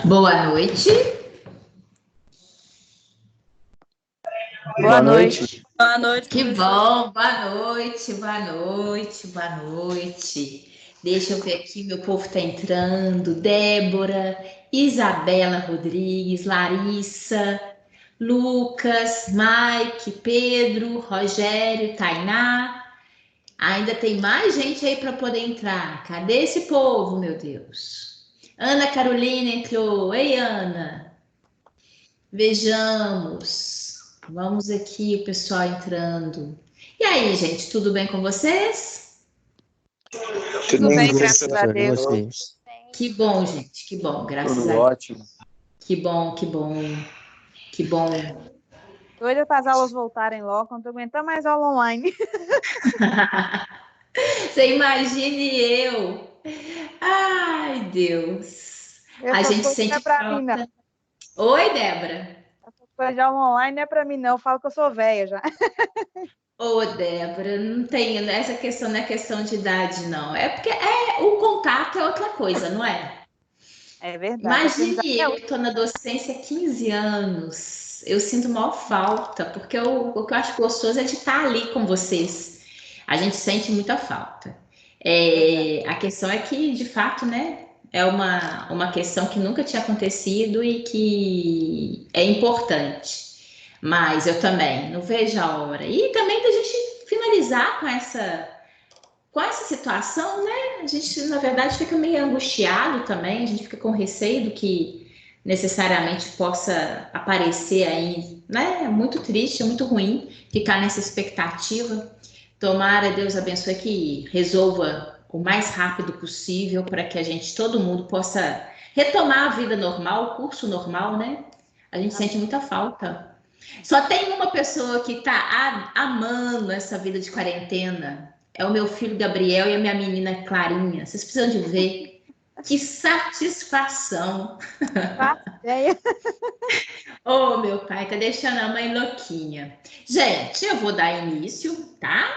Boa noite. Boa noite. Boa noite. Que bom, boa noite, boa noite, boa noite. Deixa eu ver aqui, meu povo tá entrando. Débora, Isabela Rodrigues, Larissa, Lucas, Mike, Pedro, Rogério, Tainá. Ainda tem mais gente aí para poder entrar. Cadê esse povo, meu Deus? Ana Carolina entrou. Ei, Ana. Vejamos. Vamos aqui, o pessoal entrando. E aí, gente, tudo bem com vocês? Tudo bem, graças a Deus. Que bom, gente, que bom, graças a Deus. Ótimo. Que bom, que bom, que bom. Doida para as aulas voltarem logo, não estou aguentando mais aula online. Você imagine eu. Ai, Deus. A gente sente falta. Oi, Débora. Essa coisa de aula online não é para mim, não. Eu falo que eu sou velha já. Ô, Débora, não tem, essa questão não é questão de idade, não. É porque o contato é outra coisa, não é? É verdade. Imagine eu que estou na docência há 15 anos. Eu sinto maior falta, porque o que eu acho gostoso é de estar ali com vocês. A gente sente muita falta. A questão é que, de fato, né, é uma questão que nunca tinha acontecido e que é importante. Mas eu também não vejo a hora. E também da gente finalizar com essa situação, né? A gente, na verdade, fica meio angustiado também, a gente fica com receio do que necessariamente possa aparecer aí, né? É muito triste, é muito ruim ficar nessa expectativa. Tomara, Deus abençoe, que resolva o mais rápido possível para que a gente, todo mundo, possa retomar a vida normal, o curso normal, né? A gente sente muita falta. Só tem uma pessoa que está amando essa vida de quarentena. É o meu filho Gabriel e a minha menina Clarinha. Vocês precisam de ver. Que satisfação. Oh, meu pai, tá deixando a mãe louquinha. Gente, eu vou dar início, tá?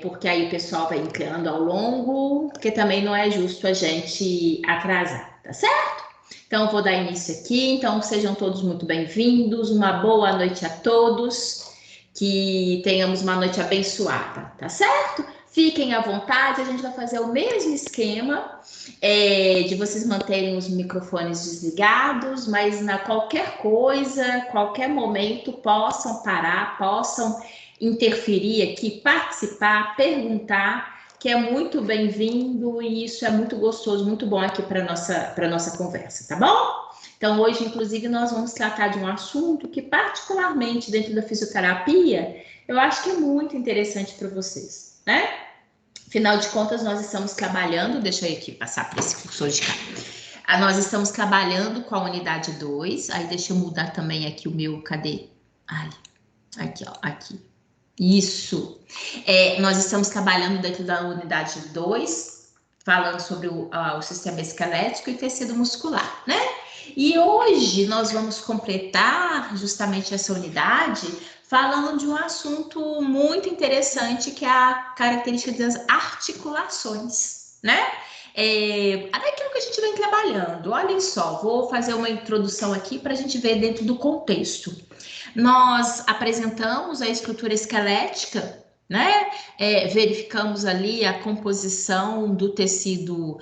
Porque aí o pessoal vai entrando ao longo, porque também não é justo a gente atrasar, tá certo? Então, eu vou dar início aqui. Então, sejam todos muito bem-vindos. Uma boa noite a todos. Que tenhamos uma noite abençoada, tá certo? Fiquem à vontade, a gente vai fazer o mesmo esquema de vocês manterem os microfones desligados, mas na qualquer coisa, qualquer momento, possam parar, possam interferir aqui, participar, perguntar, que é muito bem-vindo e isso é muito gostoso, muito bom aqui para nossa conversa, tá bom? Então, hoje, inclusive, nós vamos tratar de um assunto que, particularmente dentro da fisioterapia, eu acho que é muito interessante para vocês, né? Afinal de contas, nós estamos trabalhando, deixa eu aqui passar para esse cursor de cá. Nós estamos trabalhando com a unidade 2, aí deixa eu mudar também aqui o meu, cadê? Ai, aqui, ó, aqui. Isso. Nós estamos trabalhando dentro da unidade 2, falando sobre o sistema esquelético e tecido muscular, né? E hoje nós vamos completar justamente essa unidade falando de um assunto muito interessante que é a característica das articulações, né? Daquilo que a gente vem trabalhando. Olhem só, vou fazer uma introdução aqui para a gente ver dentro do contexto. Nós apresentamos a estrutura esquelética, né? Verificamos ali a composição do tecido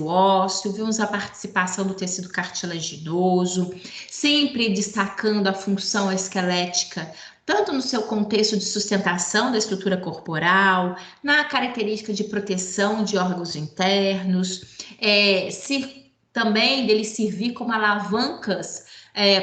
ósseo, vimos a participação do tecido cartilaginoso, sempre destacando a função esquelética, tanto no seu contexto de sustentação da estrutura corporal, na característica de proteção de órgãos internos, também dele servir como alavancas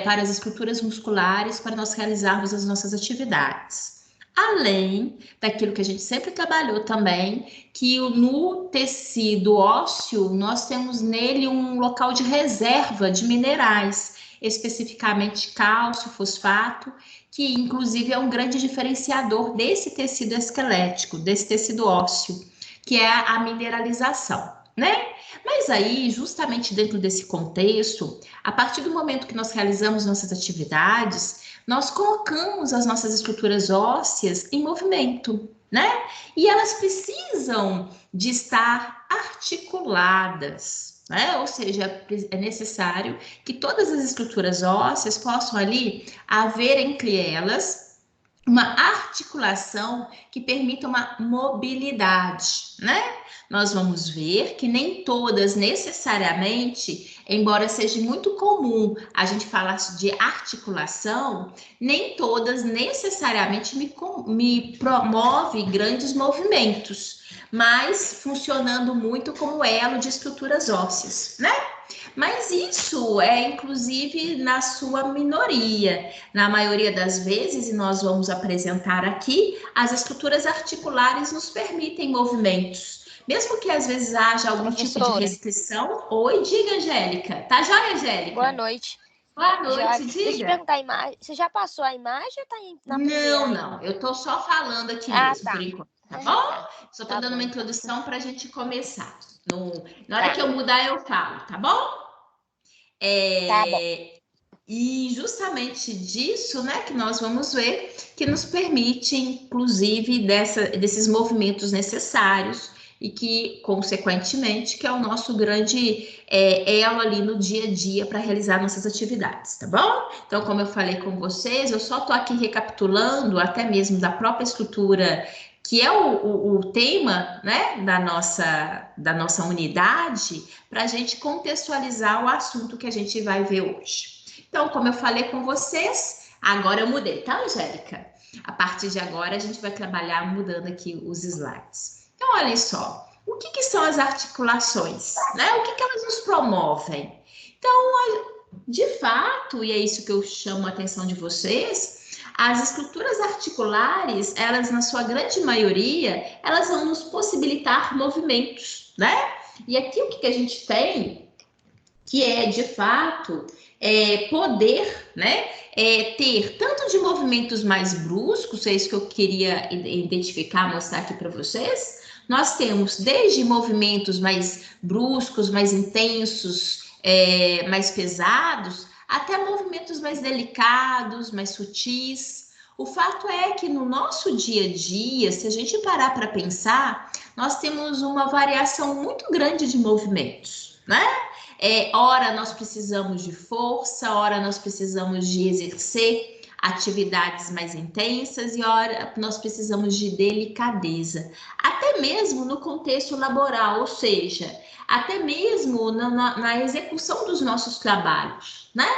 para as estruturas musculares, para nós realizarmos as nossas atividades. Além daquilo que a gente sempre trabalhou também, que no tecido ósseo, nós temos nele um local de reserva de minerais, especificamente cálcio, fosfato, que inclusive é um grande diferenciador desse tecido esquelético, desse tecido ósseo, que é a mineralização. né? Mas aí, justamente dentro desse contexto, a partir do momento que nós realizamos nossas atividades, nós colocamos as nossas estruturas ósseas em movimento, né? E elas precisam de estar articuladas, né? Ou seja, é necessário que todas as estruturas ósseas possam ali haver entre elas uma articulação que permita uma mobilidade, né? Nós vamos ver que nem todas necessariamente, embora seja muito comum a gente falar de articulação, nem todas necessariamente me promove grandes movimentos, mas funcionando muito como elo de estruturas ósseas, né? Mas isso é, inclusive, na sua minoria. Na maioria das vezes, e nós vamos apresentar aqui, as estruturas articulares nos permitem movimentos. Mesmo que às vezes haja algum tipo de restrição. Oi, diga, Angélica. Tá joia, Angélica? Boa noite. Boa noite, diga. Deixa eu te perguntar a imagem. Você já passou a imagem ou tá na primeira? Não. Eu tô só falando aqui mesmo, por enquanto. Tá bom? Só tô dando uma introdução para a gente começar. Na hora que eu mudar, eu falo, tá bom? Tá bom. E justamente disso, né, que nós vamos ver, que nos permite, inclusive, desses movimentos necessários e que, consequentemente, que é o nosso grande elo ali no dia a dia para realizar nossas atividades, tá bom? Então, como eu falei com vocês, eu só estou aqui recapitulando até mesmo da própria estrutura, que é o tema, né, da nossa unidade, para a gente contextualizar o assunto que a gente vai ver hoje. Então, como eu falei com vocês, agora eu mudei, tá, Angélica? A partir de agora, a gente vai trabalhar mudando aqui os slides. Então, olha só, o que são as articulações, né? O que elas nos promovem? Então, de fato, e é isso que eu chamo a atenção de vocês, as estruturas articulares, elas, na sua grande maioria, elas vão nos possibilitar movimentos, né? E aqui o que a gente tem, que é, de fato, poder, né, ter tanto de movimentos mais bruscos, é isso que eu queria identificar, mostrar aqui para vocês. Nós temos desde movimentos mais bruscos, mais intensos, mais pesados, até movimentos mais delicados, mais sutis. O fato é que no nosso dia a dia, se a gente parar para pensar, nós temos uma variação muito grande de movimentos, né? Ora nós precisamos de força, ora nós precisamos de exercer atividades mais intensas e ora nós precisamos de delicadeza. Até mesmo no contexto laboral, ou seja, até mesmo na execução dos nossos trabalhos, né?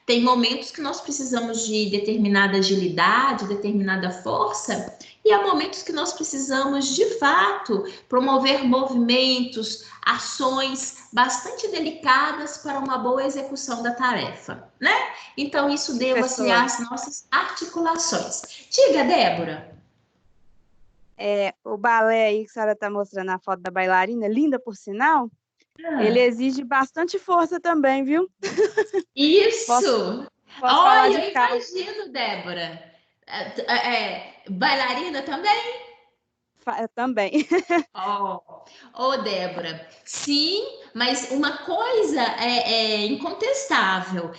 Tem momentos que nós precisamos de determinada agilidade, determinada força, e há momentos que nós precisamos, de fato, promover movimentos, ações bastante delicadas para uma boa execução da tarefa, né? Então, isso deva-se às nossas articulações. Diga, Débora. O balé aí que a senhora está mostrando a foto da bailarina, linda por sinal, ele exige bastante força também, viu? Isso! Posso olha, eu imagino, Débora. Bailarina também? Também. Débora, sim, mas uma coisa é incontestável.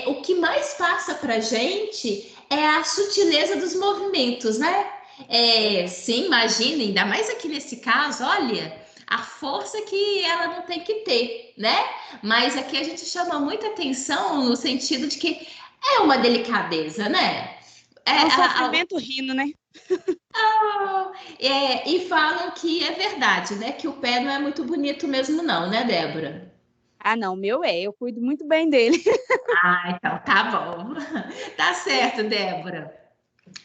O que mais passa para a gente é a sutileza dos movimentos, né? Sim, imagina, ainda mais aqui nesse caso, olha, a força que ela não tem que ter, né? Mas aqui a gente chama muita atenção no sentido de que é uma delicadeza, né? É um sofrimento rindo, né? E falam que é verdade, né? Que o pé não é muito bonito mesmo, não, né, Débora? Ah, não, meu eu cuido muito bem dele. Então tá bom. Tá certo, Débora.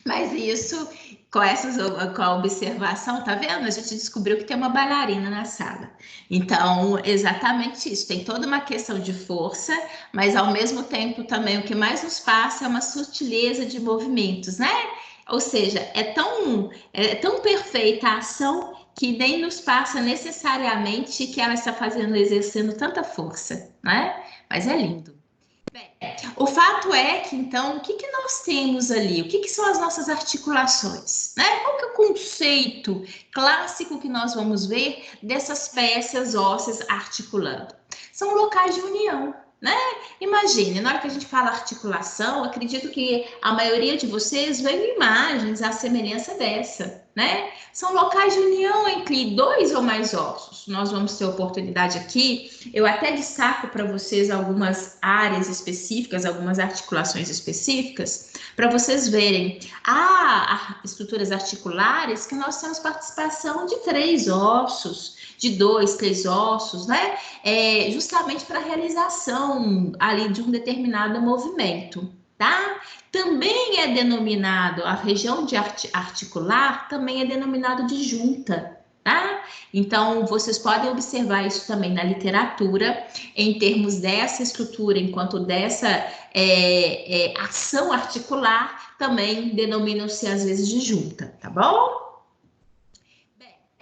Mas isso, com a observação, tá vendo? A gente descobriu que tem uma bailarina na sala. Então, exatamente isso. Tem toda uma questão de força, mas ao mesmo tempo também o que mais nos passa é uma sutileza de movimentos, né? Ou seja, é tão perfeita a ação que nem nos passa necessariamente que ela está exercendo tanta força, né? Mas é lindo. O fato é que, então, o que nós temos ali? O que são as nossas articulações? Né? Qual que é o conceito clássico que nós vamos ver dessas peças ósseas articulando? São locais de união, né? Imagine, na hora que a gente fala articulação, acredito que a maioria de vocês vê imagens à semelhança dessa, né? São locais de união entre dois ou mais ossos. Nós vamos ter oportunidade aqui, eu até destaco para vocês algumas áreas específicas, algumas articulações específicas, para vocês verem. Há estruturas articulares que nós temos participação de 3 ossos, de 2, 3 ossos, né? Justamente para a realização ali de um determinado movimento, tá? Também é denominado, a região de articular também é denominado de junta, tá? Então, vocês podem observar isso também na literatura, em termos dessa estrutura, enquanto dessa ação articular, também denominam-se às vezes de junta, tá bom?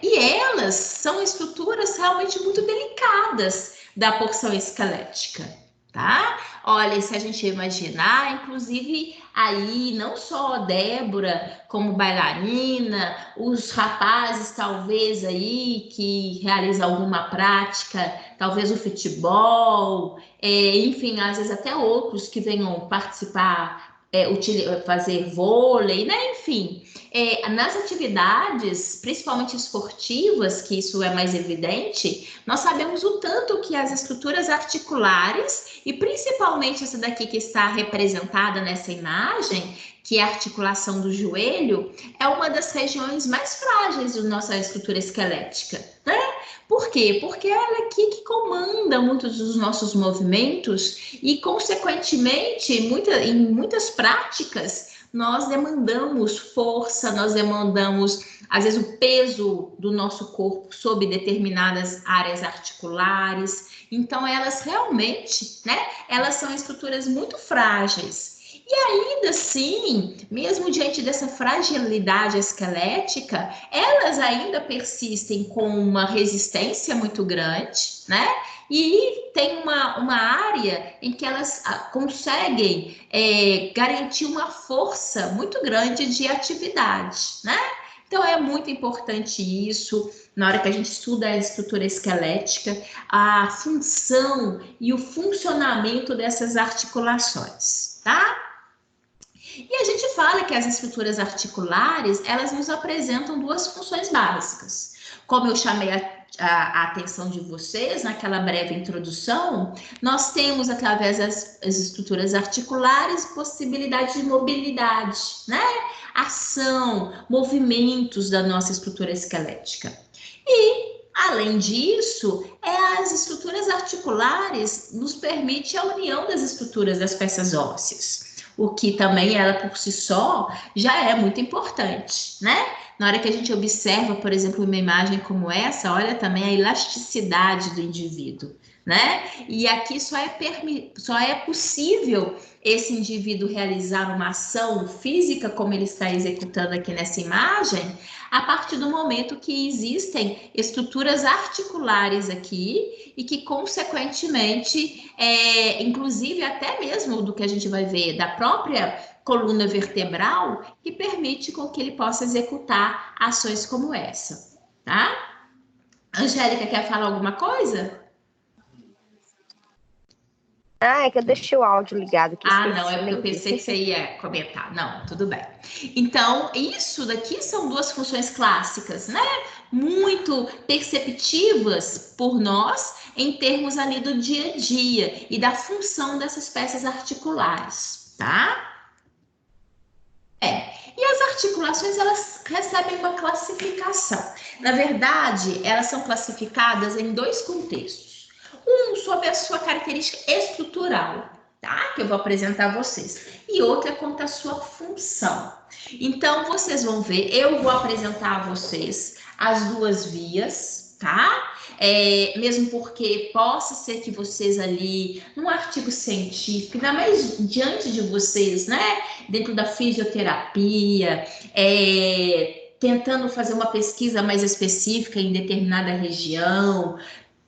E elas são estruturas realmente muito delicadas da porção esquelética, tá? Olha, se a gente imaginar, inclusive aí, não só a Débora como bailarina, os rapazes talvez aí que realizam alguma prática, talvez o futebol, enfim, às vezes até outros que venham participar, fazer vôlei, né? Enfim, nas atividades, principalmente esportivas, que isso é mais evidente, nós sabemos o tanto que as estruturas articulares, e principalmente essa daqui que está representada nessa imagem, que é a articulação do joelho, é uma das regiões mais frágeis da nossa estrutura esquelética, né? Por quê? Porque ela é aqui que comanda muitos dos nossos movimentos e, consequentemente, em muitas práticas, nós demandamos força, nós demandamos, às vezes, o peso do nosso corpo sobre determinadas áreas articulares. Então, elas realmente, né, elas são estruturas muito frágeis. E ainda assim, mesmo diante dessa fragilidade esquelética, elas ainda persistem com uma resistência muito grande, né? E tem uma área em que elas conseguem garantir uma força muito grande de atividade, né? Então, é muito importante isso, na hora que a gente estuda a estrutura esquelética, a função e o funcionamento dessas articulações, tá? E a gente fala que as estruturas articulares, elas nos apresentam 2 funções básicas. Como eu chamei a atenção de vocês naquela breve introdução, nós temos, através das estruturas articulares, possibilidade de mobilidade, né? Ação, movimentos da nossa estrutura esquelética. E, além disso, as estruturas articulares nos permitem a união das estruturas das peças ósseas, o que também ela por si só já é muito importante, né? Na hora que a gente observa, por exemplo, uma imagem como essa, olha também a elasticidade do indivíduo, né? E aqui só é possível esse indivíduo realizar uma ação física, como ele está executando aqui nessa imagem, a partir do momento que existem estruturas articulares aqui e que, consequentemente, inclusive até mesmo do que a gente vai ver da própria coluna vertebral, que permite com que ele possa executar ações como essa, tá? Angélica, quer falar alguma coisa? É que eu deixei o áudio ligado aqui. Não, é porque eu pensei que você ia comentar. Não, tudo bem. Então, isso daqui são 2 funções clássicas, né? Muito perceptivas por nós em termos ali do dia a dia e da função dessas peças articulares, tá? E as articulações, elas recebem uma classificação. Na verdade, elas são classificadas em 2 contextos. Um sobre a sua característica estrutural, tá? Que eu vou apresentar a vocês. E outra quanto à sua função. Então, vocês vão ver, eu vou apresentar a vocês as 2 vias, tá? Mesmo porque possa ser que vocês ali, num artigo científico, ainda mais diante de vocês, né? Dentro da fisioterapia, tentando fazer uma pesquisa mais específica em determinada região,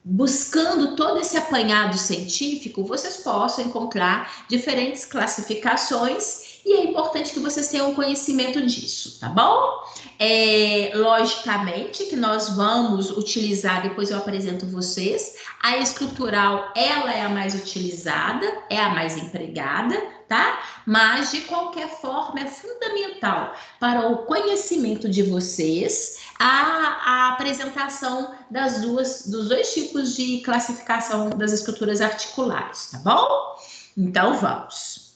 buscando todo esse apanhado científico, vocês possam encontrar diferentes classificações e é importante que vocês tenham conhecimento disso, tá bom? Logicamente que nós vamos utilizar, depois eu apresento vocês, a estrutural, ela é a mais utilizada, é a mais empregada, tá? Mas, de qualquer forma, é fundamental para o conhecimento de vocês a apresentação dos dois tipos de classificação das estruturas articulares, tá bom? Então, vamos.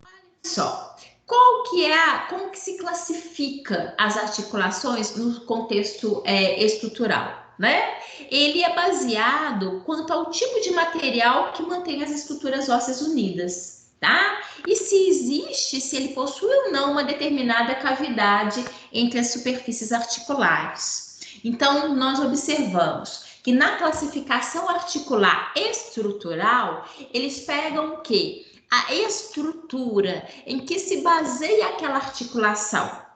Olha só, como que se classifica as articulações no contexto estrutural, né? Ele é baseado quanto ao tipo de material que mantém as estruturas ósseas unidas, tá? E se ele possui ou não uma determinada cavidade entre as superfícies articulares. Então, nós observamos que na classificação articular estrutural, eles pegam o quê? A estrutura em que se baseia aquela articulação.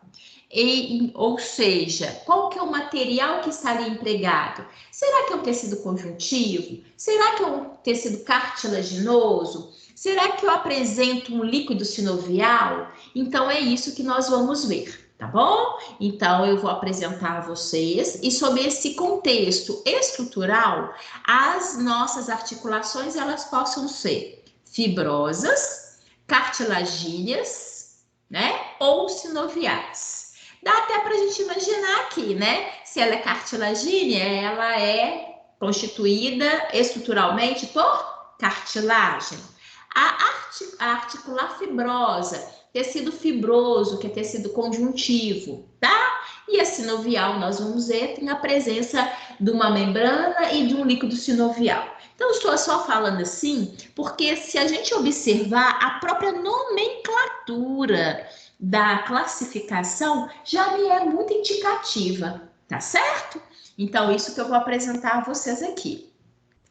Ou seja, qual que é o material que está ali empregado? Será que é um tecido conjuntivo? Será que é um tecido cartilaginoso? Será que eu apresento um líquido sinovial? Então, é isso que nós vamos ver, tá bom? Então, eu vou apresentar a vocês, e sob esse contexto estrutural, as nossas articulações, elas possam ser fibrosas, cartilagíneas, né? Ou sinoviais. Dá até para a gente imaginar aqui, né? Se ela é cartilagínea, ela é constituída estruturalmente por cartilagem. A articular fibrosa, tecido fibroso, que é tecido conjuntivo, tá? E a sinovial, nós vamos ver, tem a presença de uma membrana e de um líquido sinovial. Então, estou só falando assim, porque se a gente observar a própria nomenclatura da classificação, já me é muito indicativa, tá certo? Então, isso que eu vou apresentar a vocês aqui.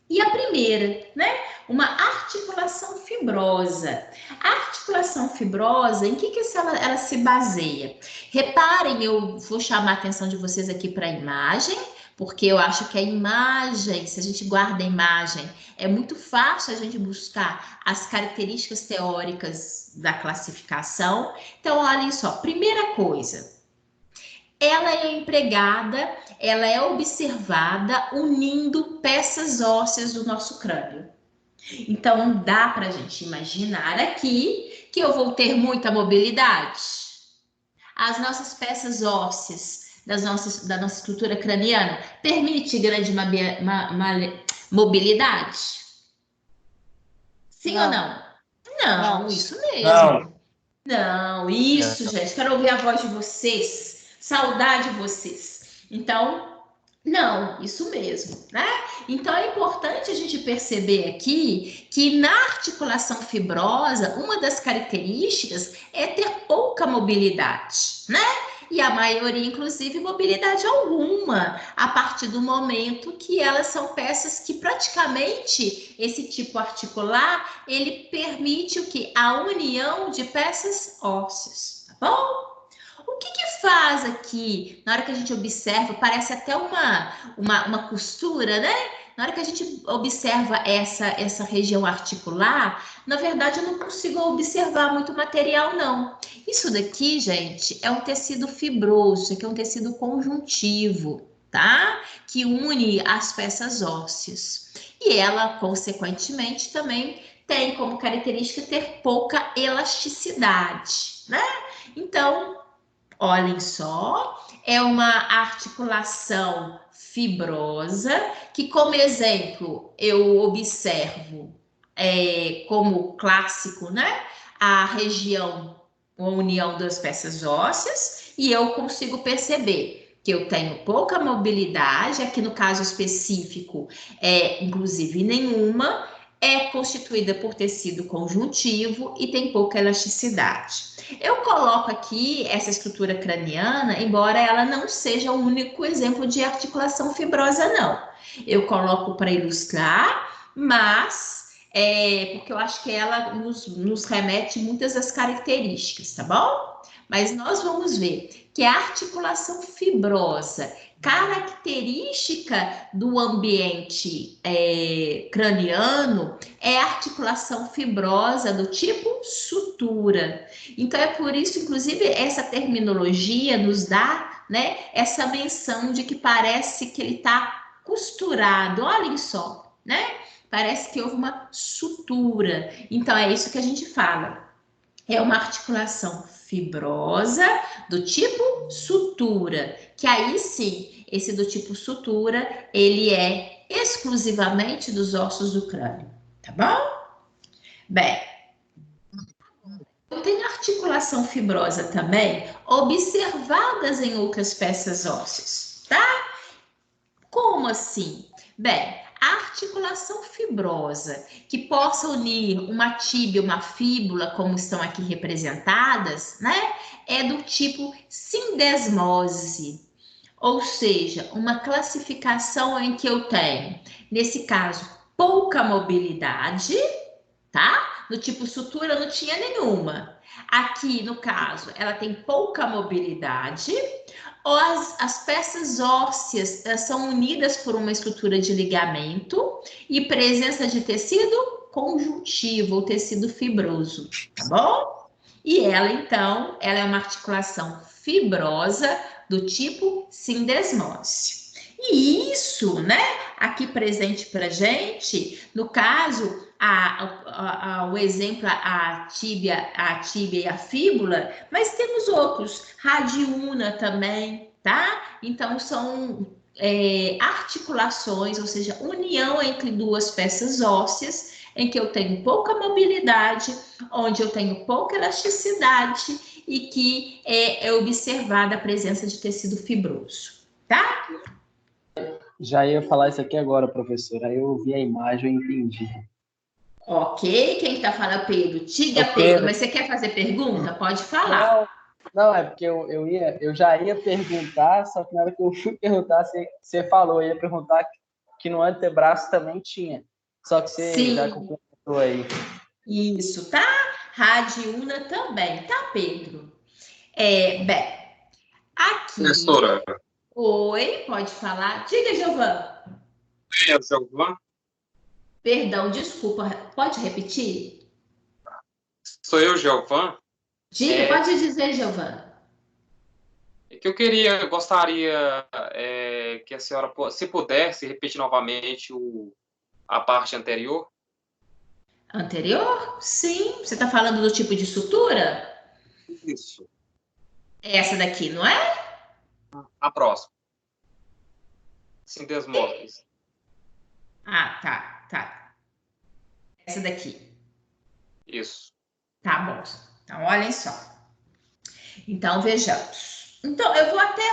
E a primeira, né? Uma articulação fibrosa. A articulação fibrosa, em que ela se baseia? Reparem, eu vou chamar a atenção de vocês aqui para a imagem, porque eu acho que a imagem, se a gente guarda a imagem, é muito fácil a gente buscar as características teóricas da classificação. Então, olhem só, primeira coisa, ela é empregada, ela é observada unindo peças ósseas do nosso crânio. Então, dá para a gente imaginar aqui que eu vou ter muita mobilidade. As nossas peças ósseas da nossa estrutura craniana permite grande mobilidade? Sim ou não? Não, isso mesmo. Não, isso, gente. Quero ouvir a voz de vocês. Saudade de vocês. Então, não, isso mesmo, né? Então, é importante a gente perceber aqui que na articulação fibrosa, uma das características é ter pouca mobilidade, né? E a maioria, inclusive, mobilidade alguma, a partir do momento que elas são peças que praticamente esse tipo articular, ele permite o quê? A união de peças ósseas, tá bom? O que faz aqui, na hora que a gente observa, parece até uma costura, né? Na hora que a gente observa essa região articular, na verdade eu não consigo observar muito material, não. Isso daqui, gente, é um tecido fibroso, isso aqui é um tecido conjuntivo, tá? Que une as peças ósseas. E ela, consequentemente, também tem como característica ter pouca elasticidade, né? Então, olhem só, é uma articulação fibrosa, que como exemplo eu observo como clássico, né? A região, a união das peças ósseas, e eu consigo perceber que eu tenho pouca mobilidade, aqui no caso específico, inclusive nenhuma, é constituída por tecido conjuntivo e tem pouca elasticidade. Eu coloco aqui essa estrutura craniana, embora ela não seja o único exemplo de articulação fibrosa, não. Eu coloco para ilustrar, mas porque eu acho que ela nos remete muitas das características, tá bom? Mas nós vamos ver que é a articulação fibrosa, característica do ambiente craniano, é a articulação fibrosa do tipo sutura. Então, é por isso, inclusive, essa terminologia nos dá, né, essa menção de que parece que ele está costurado, olhem só, né? Parece que houve uma sutura. Então, é isso que a gente fala. É uma articulação fibrosa do tipo sutura, que aí sim, esse do tipo sutura, ele é exclusivamente dos ossos do crânio, tá bom? Bem, tem articulação fibrosa também observadas em outras peças ósseas, tá? Como assim? Bem, a articulação fibrosa que possa unir uma tíbia, uma fíbula, como estão aqui representadas, né? É do tipo sindesmose, ou seja, uma classificação em que eu tenho, nesse caso, pouca mobilidade, tá? No tipo sutura não tinha nenhuma. Aqui, no caso, ela tem pouca mobilidade, ou as peças ósseas são unidas por uma estrutura de ligamento e presença de tecido conjuntivo ou tecido fibroso, tá bom? E ela, então, ela é uma articulação fibrosa do tipo sindesmose. E isso, né, aqui presente para gente, no caso, o exemplo, a tíbia e a fíbula, mas temos outros, radiúna também, tá? Então, são articulações, ou seja, união entre duas peças ósseas, em que eu tenho pouca mobilidade, onde eu tenho pouca elasticidade e que é observada a presença de tecido fibroso, tá? Já ia falar isso aqui agora, professora. Aí eu vi a imagem e entendi. Ok, quem está falando, Pedro? Diga, É Pedro, mas você quer fazer pergunta? Pode falar. Não, é porque eu já ia perguntar, só que na hora que eu fui perguntar, você falou, eu ia perguntar que no antebraço também tinha. Só que você já complementou aí. Isso, tá? Radiúna também, tá, Pedro? Bem, aqui. Professora. Oi, pode falar. Diga, Giovana. É o Giovana? Perdão, desculpa. Pode repetir? Sou eu, Giovana? Diga, pode dizer, Giovana. É que gostaria que a senhora, se pudesse, repetir novamente a parte anterior. Anterior? Sim. Você está falando do tipo de sutura? Isso. Essa daqui, não é? A próxima. Sindesmose. Ah, tá. Essa daqui. Isso. Tá bom. Então, olhem só. Então, vejamos. Então, eu vou até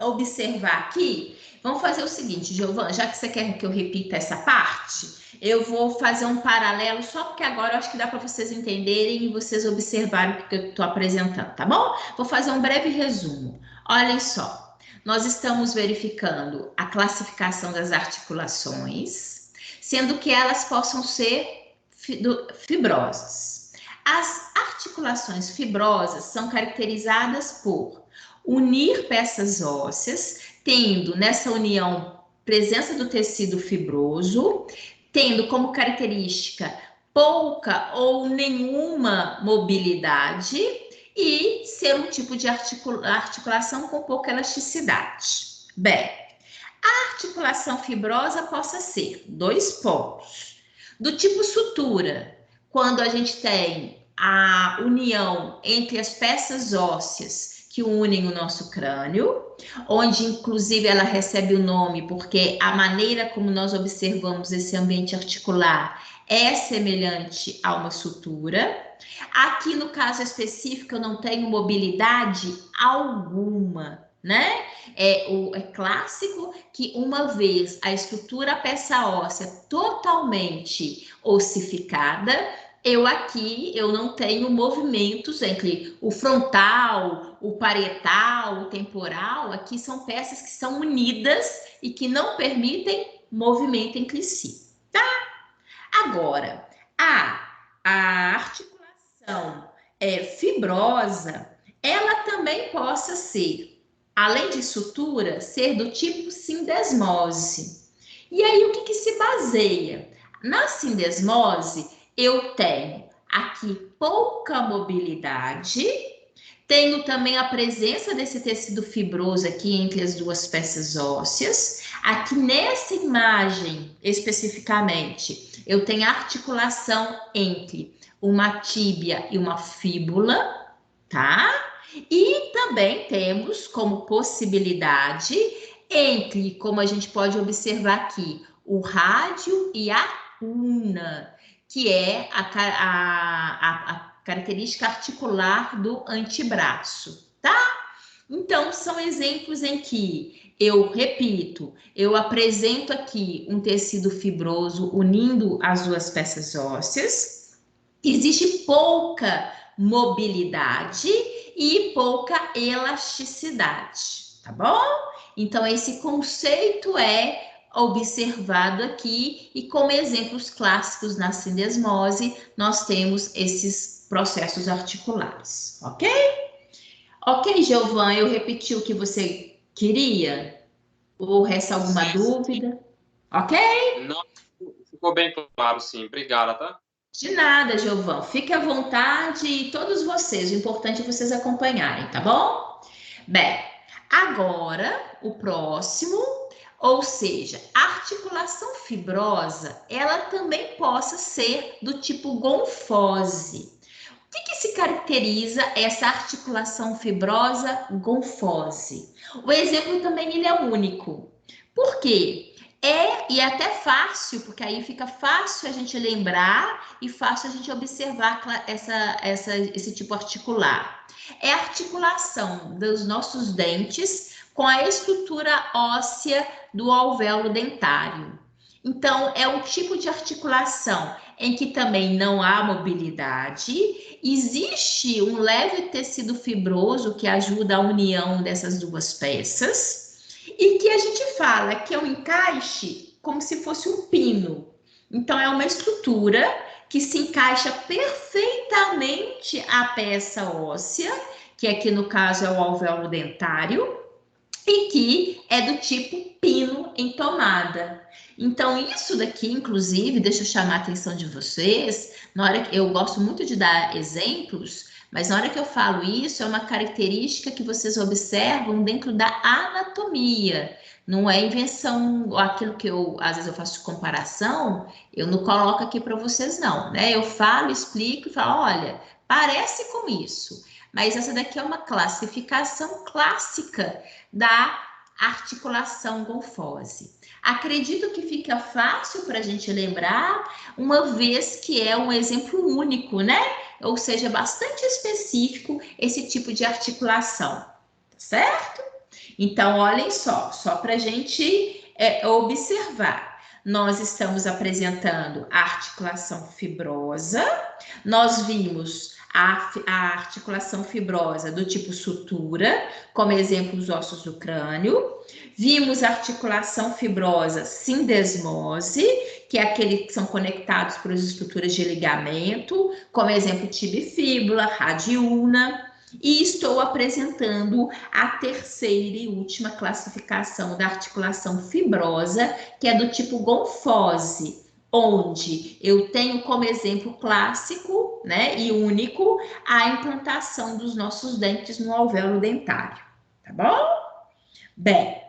observar aqui. Vamos fazer o seguinte, Giovana, já que você quer que eu repita essa parte, eu vou fazer um paralelo, só porque agora eu acho que dá para vocês entenderem e vocês observarem o que eu estou apresentando, tá bom? Vou fazer um breve resumo. Olhem só, nós estamos verificando a classificação das articulações, sendo que elas possam ser fibrosas. As articulações fibrosas são caracterizadas por unir peças ósseas, tendo nessa união presença do tecido fibroso, tendo como característica pouca ou nenhuma mobilidade e ser um tipo de articulação com pouca elasticidade. Bem, a articulação fibrosa possa ser 2 pontos. Do tipo sutura, quando a gente tem a união entre as peças ósseas que unem o nosso crânio, onde inclusive ela recebe o nome porque a maneira como nós observamos esse ambiente articular é semelhante a uma sutura. Aqui no caso específico eu não tenho mobilidade alguma, né? É clássico que uma vez a estrutura, a peça óssea totalmente ossificada, eu não tenho movimentos entre o frontal, o parietal, o temporal. Aqui são peças que são unidas e que não permitem movimento entre si, tá? Agora, a articulação fibrosa, ela também possa ser, além de sutura, ser do tipo sindesmose. E aí, o que se baseia? Na sindesmose, eu tenho aqui pouca mobilidade, tenho também a presença desse tecido fibroso aqui entre as duas peças ósseas. Aqui nessa imagem, especificamente, eu tenho a articulação entre uma tíbia e uma fíbula, tá? E também temos como possibilidade entre, como a gente pode observar aqui, o rádio e a una, que é a característica articular do antebraço, tá? Então, são exemplos em que eu repito, eu apresento aqui um tecido fibroso unindo as duas peças ósseas, existe pouca mobilidade e pouca elasticidade, tá bom? Então, esse conceito é observado aqui e como exemplos clássicos na sindesmose, nós temos esses processos articulares, ok? Ok, Giovana, eu repeti o que você queria? Ou resta alguma dúvida? Ok? Não, ficou bem claro, sim. Obrigada, tá? De nada, Giovana. Fique à vontade e todos vocês. O importante é vocês acompanharem, tá bom? Bem, agora o próximo, ou seja, a articulação fibrosa, ela também possa ser do tipo gonfose. O que se caracteriza essa articulação fibrosa gonfose? O exemplo também ele é único. Por quê? E é até fácil, porque aí fica fácil a gente lembrar e fácil a gente observar esse tipo articular. É a articulação dos nossos dentes com a estrutura óssea do alvéolo dentário. Então, é um tipo de articulação em que também não há mobilidade, existe um leve tecido fibroso que ajuda a união dessas duas peças, e que a gente fala que é um encaixe como se fosse um pino. Então, é uma estrutura que se encaixa perfeitamente à peça óssea, que aqui no caso é o alvéolo dentário, e que é do tipo pino em tomada. Então, isso daqui, inclusive, deixa eu chamar a atenção de vocês, na hora que eu gosto muito de dar exemplos, mas na hora que eu falo isso, é uma característica que vocês observam dentro da anatomia. Não é invenção, aquilo que às vezes eu faço comparação, eu não coloco aqui para vocês não, né? Eu falo, explico e falo, olha, parece com isso. Mas essa daqui é uma classificação clássica da articulação gonfose. Acredito que fica fácil para a gente lembrar, uma vez que é um exemplo único, né? Ou seja, bastante específico esse tipo de articulação, tá certo? Então, olhem só para a gente observar. Nós estamos apresentando a articulação fibrosa, nós vimos a articulação fibrosa do tipo sutura, como exemplo os ossos do crânio. Vimos a articulação fibrosa sindesmose, que é aquele que são conectados por estruturas de ligamento, como exemplo tibifíbula, radiuna. E estou apresentando a terceira e última classificação da articulação fibrosa, que é do tipo gonfose, onde eu tenho como exemplo clássico, né, e único, a implantação dos nossos dentes no alvéolo dentário, tá bom? Bem,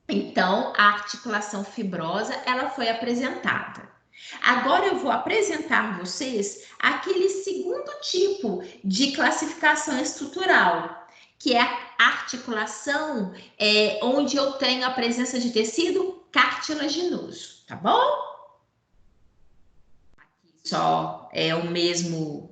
então, a articulação fibrosa, ela foi apresentada. Agora eu vou apresentar a vocês aquele segundo tipo de classificação estrutural, que é a articulação onde eu tenho a presença de tecido cartilaginoso, tá bom? Só é a mesma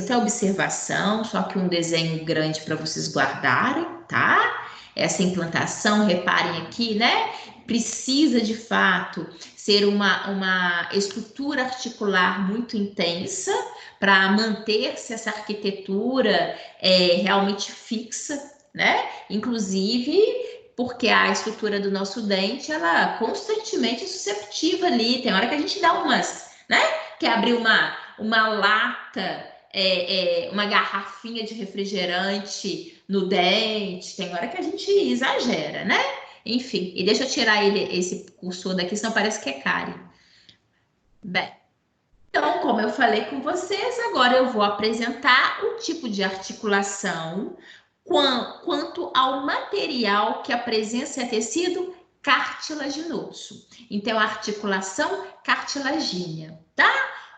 até observação, só que um desenho grande para vocês guardarem, tá? Essa implantação, reparem aqui, né? Precisa de fato ser uma estrutura articular muito intensa para manter-se essa arquitetura realmente fixa, né? Inclusive porque a estrutura do nosso dente, ela constantemente é susceptível ali, tem hora que a gente dá umas, né? Quer abrir uma lata uma garrafinha de refrigerante no dente. Tem hora que a gente exagera, né? Enfim, e deixa eu tirar esse cursor daqui, senão parece que é cárie. Bem, então, como eu falei com vocês, agora eu vou apresentar o tipo de articulação quanto ao material que apresenta tecido cartilaginoso. Então, a articulação cartilagínea, tá?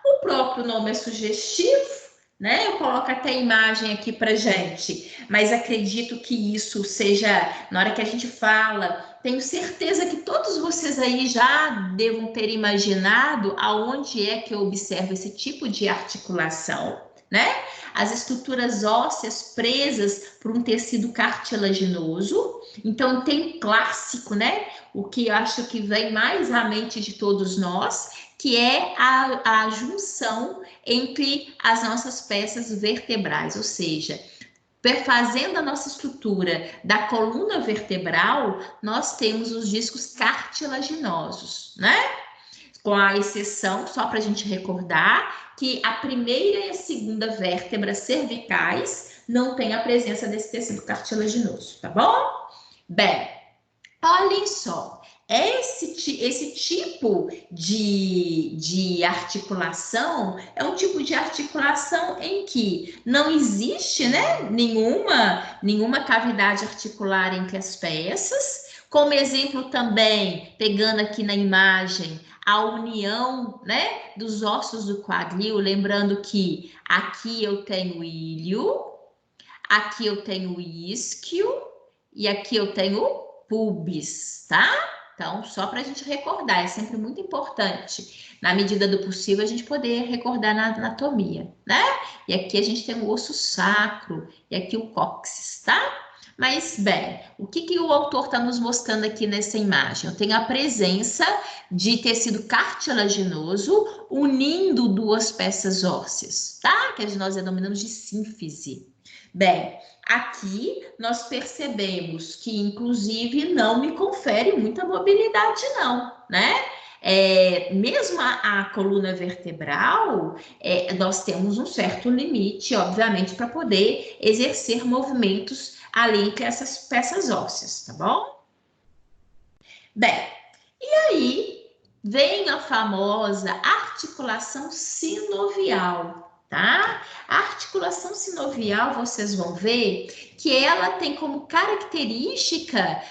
O próprio nome é sugestivo, né? Eu coloco até a imagem aqui pra gente, mas acredito que isso seja, na hora que a gente fala, tenho certeza que todos vocês aí já devam ter imaginado aonde é que eu observo esse tipo de articulação, né? As estruturas ósseas presas por um tecido cartilaginoso. Então, tem clássico, né? O que eu acho que vem mais à mente de todos nós, que é a junção entre as nossas peças vertebrais, ou seja, perfazendo a nossa estrutura da coluna vertebral, nós temos os discos cartilaginosos, né? Com a exceção, só para a gente recordar, que a primeira e a segunda vértebras cervicais não tem a presença desse tecido cartilaginoso, tá bom? Bem, olhem só, esse tipo de articulação é um tipo de articulação em que não existe, né, nenhuma cavidade articular entre as peças. Como exemplo também, pegando aqui na imagem, a união, né, dos ossos do quadril, lembrando que aqui eu tenho o ilho, aqui eu tenho o isquio e aqui eu tenho o pubis, tá? Então, só para a gente recordar, é sempre muito importante, na medida do possível, a gente poder recordar na anatomia, né? E aqui a gente tem o osso sacro e aqui o cóccix, tá? Mas, bem, o que o autor está nos mostrando aqui nessa imagem? Eu tenho a presença de tecido cartilaginoso unindo duas peças ósseas, tá? Que nós denominamos de sínfise. Bem, aqui nós percebemos que, inclusive, não me confere muita mobilidade, não, né? Mesmo a coluna vertebral, nós temos um certo limite, obviamente, para poder exercer movimentos ali entre essas peças ósseas, tá bom? Bem, e aí vem a famosa articulação sinovial, tá? A articulação sinovial, vocês vão ver que ela tem como característica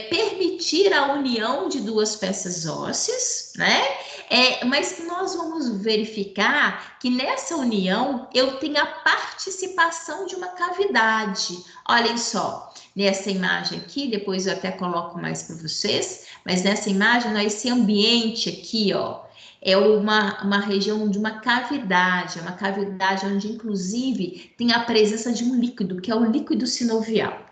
permitir a união de duas peças ósseas, né? Mas nós vamos verificar que nessa união eu tenho a participação de uma cavidade. Olhem só, nessa imagem aqui, depois eu até coloco mais para vocês, mas nessa imagem, esse ambiente aqui, ó, é uma região de uma cavidade onde, inclusive, tem a presença de um líquido, que é o líquido sinovial.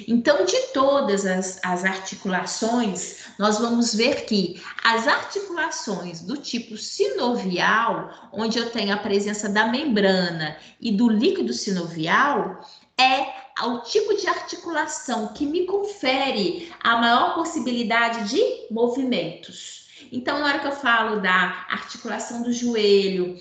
Então, de todas as articulações, nós vamos ver que as articulações do tipo sinovial, onde eu tenho a presença da membrana e do líquido sinovial, é o tipo de articulação que me confere a maior possibilidade de movimentos. Então, na hora que eu falo da articulação do joelho,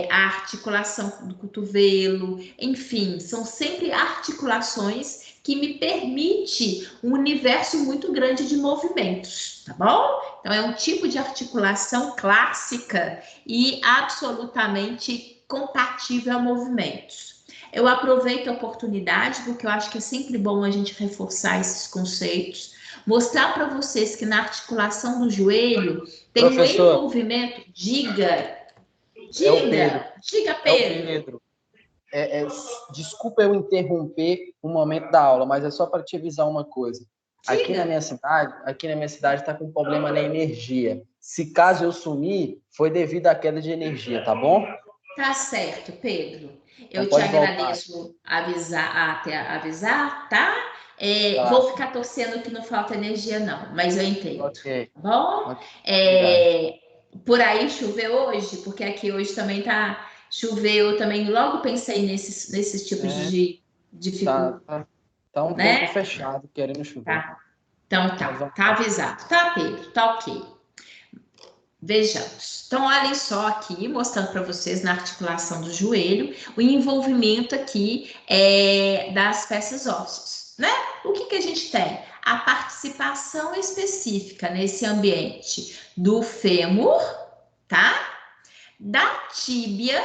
a articulação do cotovelo, enfim, são sempre articulações que me permite um universo muito grande de movimentos, tá bom? Então, é um tipo de articulação clássica e absolutamente compatível a movimentos. Eu aproveito a oportunidade, porque eu acho que é sempre bom a gente reforçar esses conceitos, mostrar para vocês que na articulação do joelho tem um envolvimento. Diga, Pedro. Desculpa eu interromper um momento da aula, mas é só para te avisar uma coisa. Aqui na minha cidade está com um problema na energia. Se caso eu sumir, foi devido à queda de energia, tá bom? Tá certo, Pedro. Eu te agradeço avisar, tá? Tá. Vou ficar torcendo que não falta energia, não, mas eu entendo. Ok. Tá bom? Por aí choveu hoje, porque aqui hoje também tá. Choveu, eu também logo pensei nesses tipos de dificuldade. Tá um tempo fechado, querendo chover. Tá. Então tá avisado. Tá, Pedro? Tá ok. Vejamos. Então, olhem só aqui, mostrando para vocês na articulação do joelho, o envolvimento aqui das peças ósseas, né? O que a gente tem? A participação específica nesse ambiente do fêmur, tá? Da tíbia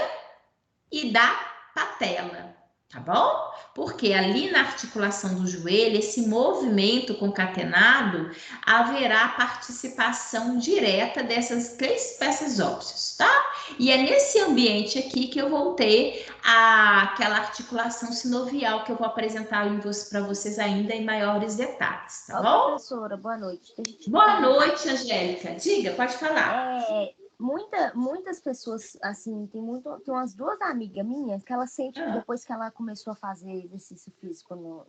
e da patela, tá bom? Porque ali na articulação do joelho, esse movimento concatenado, haverá participação direta dessas 3 peças ósseas, tá? E é nesse ambiente aqui que eu vou ter aquela articulação sinovial que eu vou apresentar para vocês ainda em maiores detalhes, tá bom? Professora, boa noite. Boa noite, Angélica. Diga, pode falar. Muitas pessoas, assim, tem umas 2 amigas minhas que ela sente que depois que ela começou a fazer exercício físico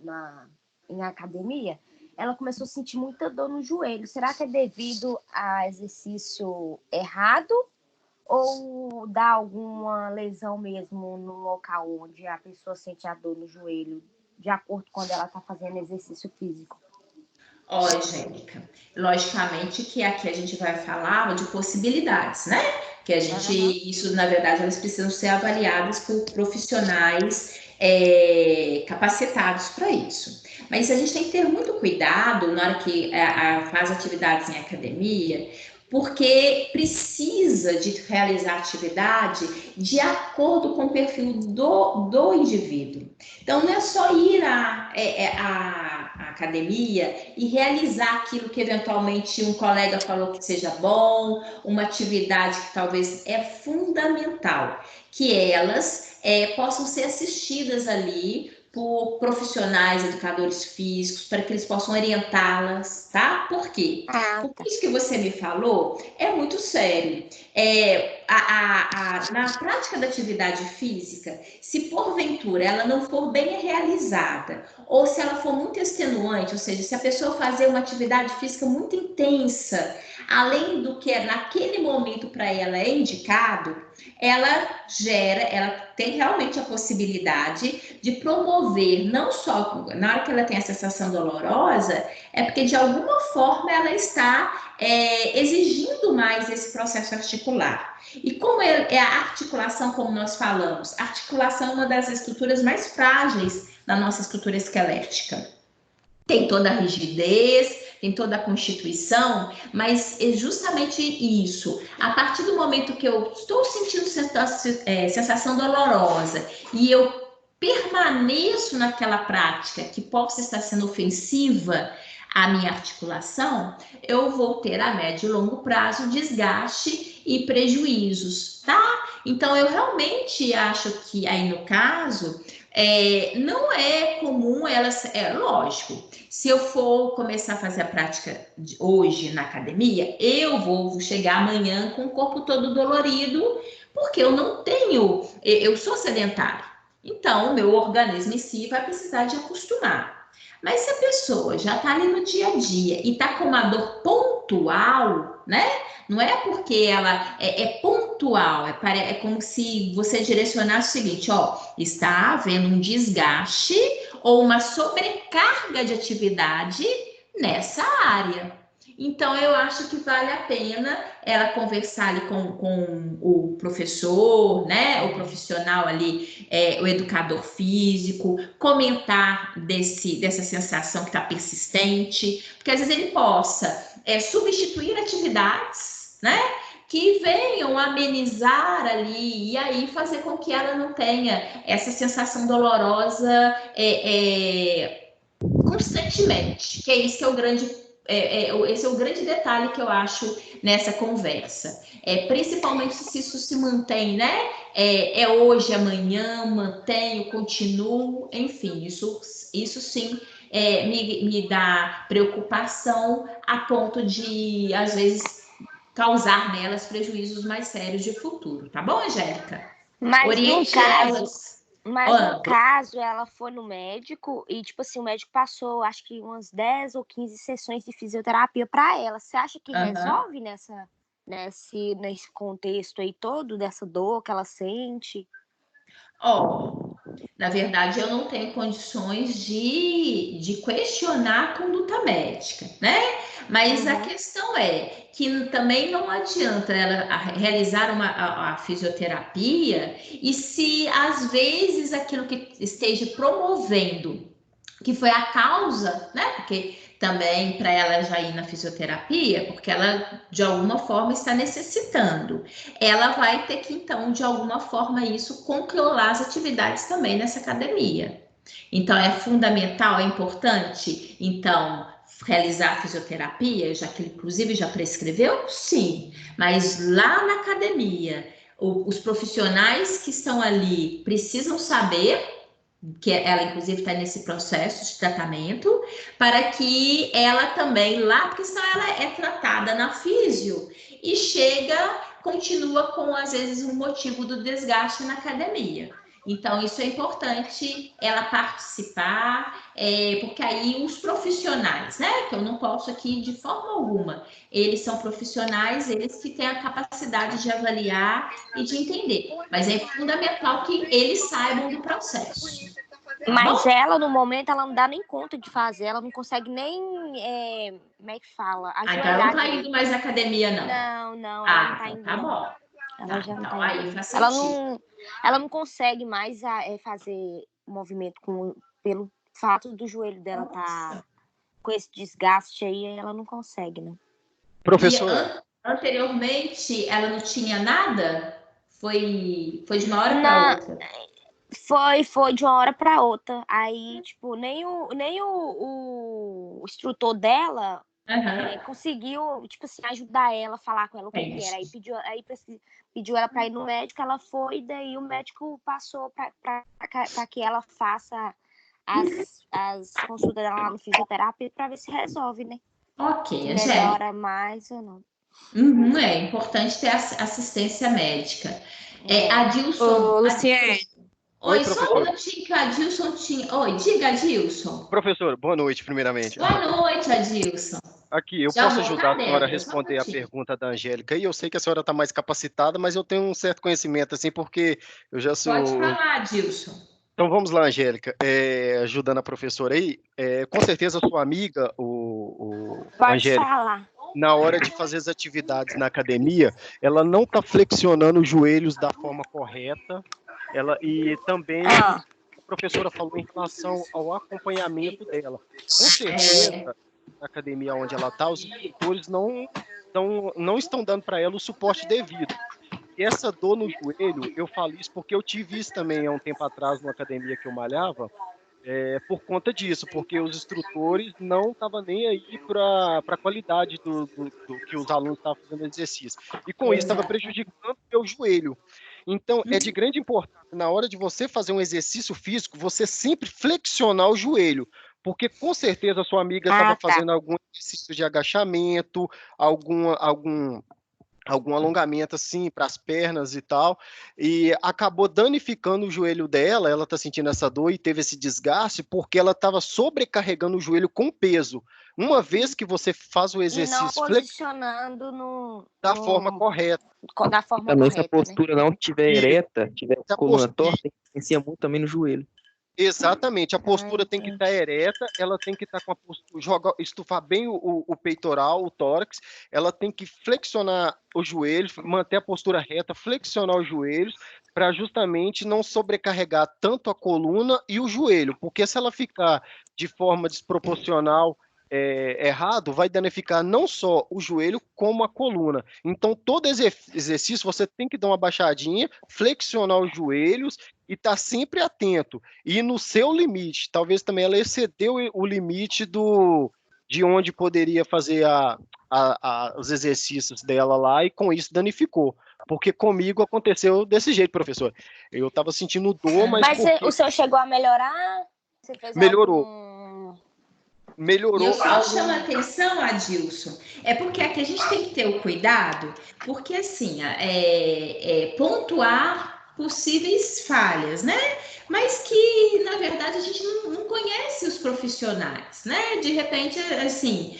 em academia, ela começou a sentir muita dor no joelho. Será que é devido a exercício errado ou dá alguma lesão mesmo no local onde a pessoa sente a dor no joelho, de acordo com quando ela está fazendo exercício físico? Ó, Angélica, logicamente que aqui a gente vai falar de possibilidades, né? Que a gente, isso na verdade, elas precisam ser avaliadas por profissionais capacitados para isso. Mas a gente tem que ter muito cuidado na hora que faz atividades em academia, porque precisa de realizar atividade de acordo com o perfil do indivíduo. Então, não é só ir à academia e realizar aquilo que eventualmente um colega falou que seja bom, uma atividade que talvez é fundamental, que elas possam ser assistidas ali por profissionais, educadores físicos, para que eles possam orientá-las, tá? Por quê? Porque isso que você me falou é muito sério. Na prática da atividade física, se porventura ela não for bem realizada, ou se ela for muito extenuante, ou seja, se a pessoa fazer uma atividade física muito intensa, além do que naquele momento para ela é indicado, ela tem realmente a possibilidade de promover, não só na hora que ela tem a sensação dolorosa, é porque de alguma forma ela está exigindo mais esse processo articular. E como é a articulação, como nós falamos, a articulação é uma das estruturas mais frágeis da nossa estrutura esquelética. Tem toda a rigidez, tem toda a constituição, mas é justamente isso. A partir do momento que eu estou sentindo sensação dolorosa e eu permaneço naquela prática que possa estar sendo ofensiva à minha articulação, eu vou ter a médio e longo prazo desgaste e prejuízos, tá? Então, eu realmente acho que aí no caso, não é comum elas, lógico, se eu for começar a fazer a prática hoje na academia, eu vou chegar amanhã com o corpo todo dolorido, porque eu sou sedentário. Então, o meu organismo em si vai precisar de acostumar. Mas se a pessoa já está ali no dia a dia e está com uma dor pontual, né? Não é porque ela é pontual, é como se você direcionasse o seguinte, ó, está havendo um desgaste ou uma sobrecarga de atividade nessa área. Então, eu acho que vale a pena ela conversar ali com o professor, né, o profissional ali, o educador físico, comentar dessa sensação que está persistente, porque às vezes ele possa substituir atividades, né, que venham amenizar ali e aí fazer com que ela não tenha essa sensação dolorosa constantemente, que é isso que é o grande esse é o grande detalhe que eu acho nessa conversa. Principalmente se isso se mantém, né? Hoje, amanhã, mantenho, continuo, enfim, isso sim me dá preocupação a ponto de, às vezes, causar nelas prejuízos mais sérios de futuro. Tá bom, Angélica? Oriente elas. Mas no caso, ela foi no médico e, tipo assim, o médico passou, acho que umas 10 ou 15 sessões de fisioterapia para ela. Você acha que resolve nesse contexto aí todo, dessa dor que ela sente? Na verdade, eu não tenho condições de questionar a conduta médica, né? Mas a questão é que também não adianta ela realizar a fisioterapia e se às vezes aquilo que esteja promovendo, que foi a causa, né? Porque também para ela já ir na fisioterapia, porque ela de alguma forma está necessitando, ela vai ter que então de alguma forma isso controlar as atividades também nessa academia. Então é fundamental, é importante, então realizar a fisioterapia, já que ele inclusive já prescreveu, sim, mas lá na academia os profissionais que estão ali precisam saber que ela inclusive está nesse processo de tratamento, para que ela também lá, porque senão ela é tratada na físio e continua com às vezes um motivo do desgaste na academia. Então, isso é importante ela participar, porque aí os profissionais, né? Que eu não posso aqui de forma alguma, eles são profissionais, eles que têm a capacidade de avaliar e de entender. Mas é fundamental que eles saibam do processo. Mas ela, no momento, ela não dá nem conta de fazer, ela não consegue nem, como é que fala? Então ela não tá indo mais na academia, não? Não, ela não tá indo. Tá bom. Ela já não então tá aí indo. faz sentido. Ela não consegue mais fazer movimento pelo fato do joelho dela tá com esse desgaste aí, ela não consegue, né? Professora. Anteriormente, ela não tinha nada? Foi de uma hora para outra? Foi de uma hora para outra. Aí, tipo, nem o instrutor dela conseguiu, tipo assim, ajudar ela, falar com ela o que era. Aí pediu ela para ir no médico, ela foi, daí o médico passou para que ela faça as consultas dela lá no fisioterapia para ver se resolve, né? Ok, melhora mais ou não. É importante ter assistência médica. Adilson. Luciene. Oi, só um minutinho que o Adilson tinha. Oi, diga, Adilson. Professor, boa noite, primeiramente. Boa noite, Adilson. Aqui, eu posso ajudar a senhora a responder a pergunta da Angélica, e eu sei que a senhora está mais capacitada, mas eu tenho um certo conhecimento, assim, porque eu já sou... Pode falar, Adilson. Então vamos lá, Angélica, ajudando a professora aí, com certeza a sua amiga, Angélica, falar. Na hora de fazer as atividades na academia, ela não está flexionando os joelhos da forma correta, e também a professora falou em relação ao acompanhamento dela. Com certeza, na academia onde ela está, os instrutores não estão dando para ela o suporte devido. E essa dor no joelho, eu falo isso porque eu tive isso também há um tempo atrás numa academia que eu malhava, por conta disso, porque os instrutores não estavam nem aí para a qualidade do que os alunos estavam fazendo exercício. E com isso estava prejudicando o meu joelho. Então, é de grande importância, na hora de você fazer um exercício físico, você sempre flexionar o joelho, porque com certeza a sua amiga estava fazendo algum exercício de agachamento, algum alongamento assim para as pernas e tal, e acabou danificando o joelho dela. Ela está sentindo essa dor e teve esse desgaste porque ela estava sobrecarregando o joelho com peso. Uma vez que você faz o exercício e não posicionando da forma correta. Da forma também correta, se a postura não estiver ereta, tiver a coluna torta, influencia muito também no joelho. Exatamente, a postura tem que estar ereta, ela tem que estar com a postura, estufar bem o peitoral, o tórax, ela tem que flexionar os joelhos, manter a postura reta, flexionar os joelhos, para justamente não sobrecarregar tanto a coluna e o joelho, porque se ela ficar de forma desproporcional, errado, vai danificar não só o joelho, como a coluna. Então, todo exercício, você tem que dar uma baixadinha, flexionar os joelhos e estar sempre atento. E no seu limite, talvez também ela excedeu o limite de onde poderia fazer os exercícios dela lá, e com isso danificou. Porque comigo aconteceu desse jeito, professor. Eu estava sentindo dor, mas... o seu chegou a melhorar? Você fez melhorou. Melhorou. E eu só chamo a atenção, Adilson, porque aqui a gente tem que ter o cuidado, porque assim, pontuar possíveis falhas, né? Mas que, na verdade, a gente não conhece os profissionais, né? De repente, assim,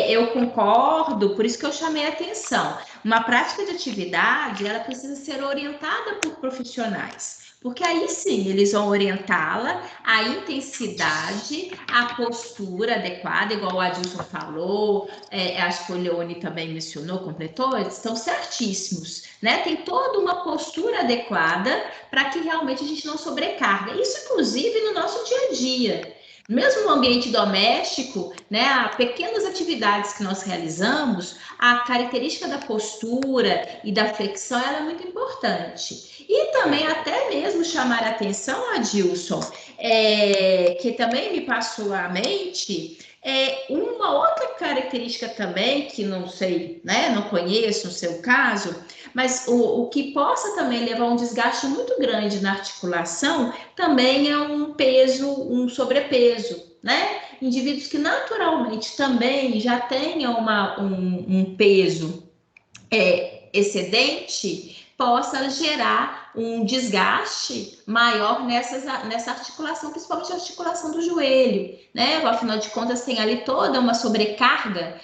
eu concordo, por isso que eu chamei a atenção. Uma prática de atividade, ela precisa ser orientada por profissionais. Porque aí sim, eles vão orientá-la a intensidade, a postura adequada, igual o Adilson falou, acho que o Leone também mencionou, completou, eles estão certíssimos, né? Tem toda uma postura adequada para que realmente a gente não sobrecarga. Isso, inclusive, no nosso dia a dia. Mesmo no ambiente doméstico, né, pequenas atividades que nós realizamos, a característica da postura e da flexão ela é muito importante. E também até mesmo chamar a atenção, Adilson, que também me passou à mente, uma outra característica também, que não sei, né, não conheço o seu caso, mas o que possa também levar a um desgaste muito grande na articulação, também é um peso, um sobrepeso, né? Indivíduos que naturalmente também já tenham um peso excedente, possa gerar um desgaste maior nessa articulação, principalmente a articulação do joelho, né? Afinal de contas, tem ali toda uma sobrecarga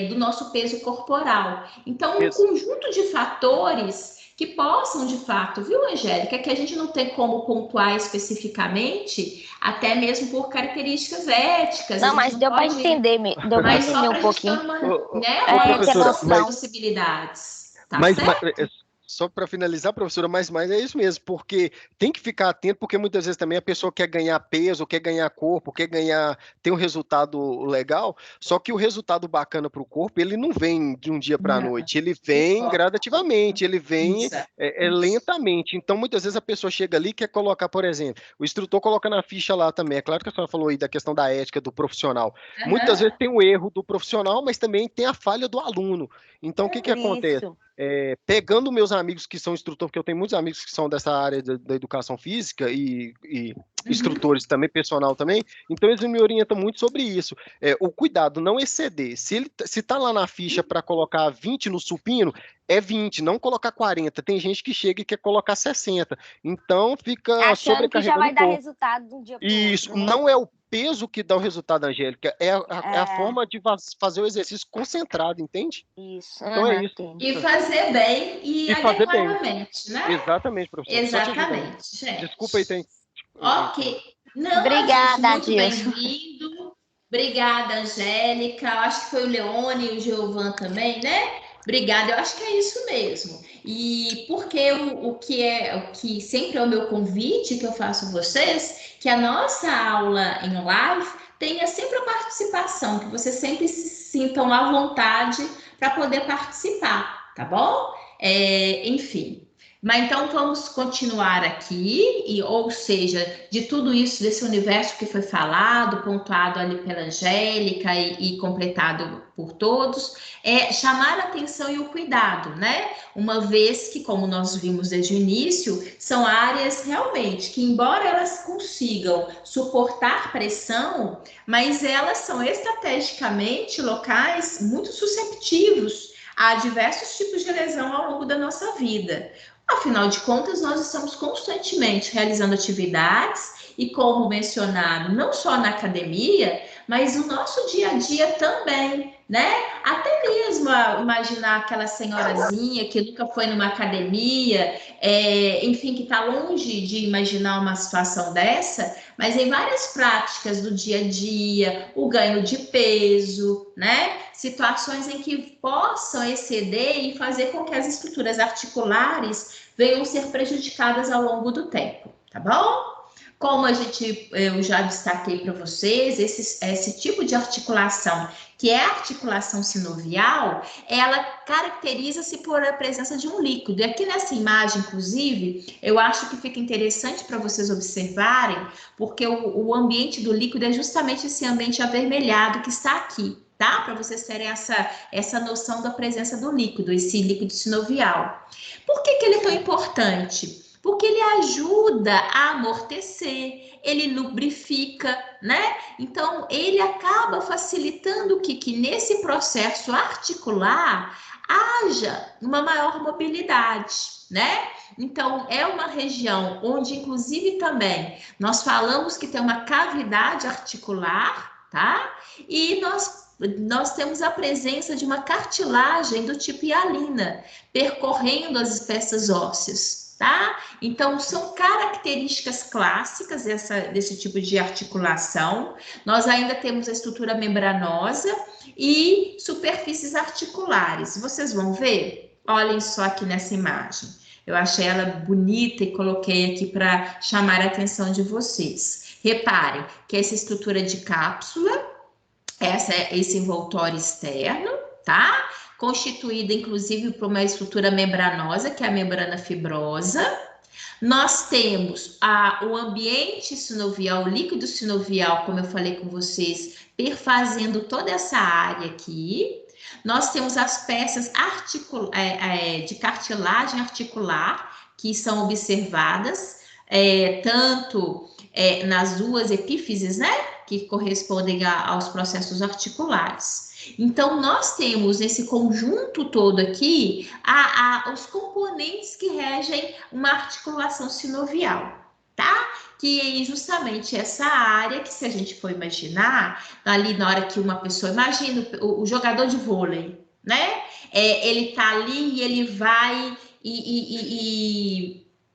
do nosso peso corporal. Então, um conjunto de fatores que possam, de fato, viu, Angélica, que a gente não tem como pontuar especificamente, até mesmo por características éticas. Não, mas deu para entender, um pouquinho. Uma possibilidades. Tá certo? Só para finalizar, professora, mas é isso mesmo, porque tem que ficar atento, porque muitas vezes também a pessoa quer ganhar peso, quer ganhar corpo, quer ter um resultado legal, só que o resultado bacana para o corpo, ele não vem de um dia para a noite, ele vem gradativamente, ele vem lentamente. Então, muitas vezes a pessoa chega ali e quer colocar, por exemplo, o instrutor coloca na ficha lá também, é claro que a senhora falou aí da questão da ética do profissional. Muitas vezes tem o erro do profissional, mas também tem a falha do aluno. Então, o que acontece? Pegando meus amigos que são instrutores, porque eu tenho muitos amigos que são dessa área da educação física e instrutores também, personal também, então eles me orientam muito sobre isso. O cuidado, não exceder. Se tá lá na ficha para colocar 20 no supino, é 20, não colocar 40. Tem gente que chega e quer colocar 60. Então fica achando que já vai dar resultado de um dia para o outro. Isso, não é o peso que dá o resultado, Angélica, é a forma de fazer o exercício concentrado, entende? Isso. Então é isso. E fazer bem e adequadamente, né? Exatamente, professor. Exatamente, gente. Desculpa aí, tem. Ok. Não, obrigada, muito bem-vindo. Obrigada, Angélica. Eu acho que foi o Leone e o Giovan também, né? Obrigada, eu acho que é isso mesmo. E porque o que sempre é o meu convite que eu faço a vocês, que a nossa aula em live tenha sempre a participação, que vocês sempre se sintam à vontade para poder participar, tá bom? Enfim. Mas então vamos continuar aqui, ou seja, de tudo isso, desse universo que foi falado, pontuado ali pela Angélica e completado por todos, chamar a atenção e o cuidado, né? Uma vez que, como nós vimos desde o início, são áreas realmente que, embora elas consigam suportar pressão, mas elas são estrategicamente locais muito susceptíveis a diversos tipos de lesão ao longo da nossa vida. Afinal de contas, nós estamos constantemente realizando atividades e, como mencionado, não só na academia, mas no nosso dia a dia também, né? Até mesmo imaginar aquela senhorazinha que nunca foi numa academia, enfim, que está longe de imaginar uma situação dessa, mas em várias práticas do dia a dia, o ganho de peso, né? Situações em que possam exceder e fazer com que as estruturas articulares venham ser prejudicadas ao longo do tempo, tá bom? Como eu já destaquei para vocês, esse tipo de articulação, que é a articulação sinovial, ela caracteriza-se por a presença de um líquido. E aqui nessa imagem, inclusive, eu acho que fica interessante para vocês observarem, porque o ambiente do líquido é justamente esse ambiente avermelhado que está aqui, tá? Para vocês terem essa noção da presença do líquido, esse líquido sinovial. Por que ele é tão importante? Porque ele ajuda a amortecer, ele lubrifica, né? Então, ele acaba facilitando que nesse processo articular haja uma maior mobilidade, né? Então, é uma região onde, inclusive, também nós falamos que tem uma cavidade articular, tá? E nós temos a presença de uma cartilagem do tipo hialina, percorrendo as espécies ósseas. tá? Então, são características clássicas desse tipo de articulação. Nós ainda temos a estrutura membranosa e superfícies articulares. Vocês vão ver? Olhem só aqui nessa imagem. Eu achei ela bonita e coloquei aqui para chamar a atenção de vocês. Reparem que essa estrutura de cápsula, esse envoltório externo, tá? Constituída, inclusive, por uma estrutura membranosa, que é a membrana fibrosa. Nós temos o ambiente sinovial, o líquido sinovial, como eu falei com vocês, perfazendo toda essa área aqui. Nós temos as peças de cartilagem articular, que são observadas, tanto nas duas epífises, né, que correspondem aos processos articulares. Então, nós temos esse conjunto todo aqui, os componentes que regem uma articulação sinovial, tá? Que é justamente essa área que, se a gente for imaginar, ali na hora que uma pessoa, imagina o jogador de vôlei, né? Ele tá ali e ele vai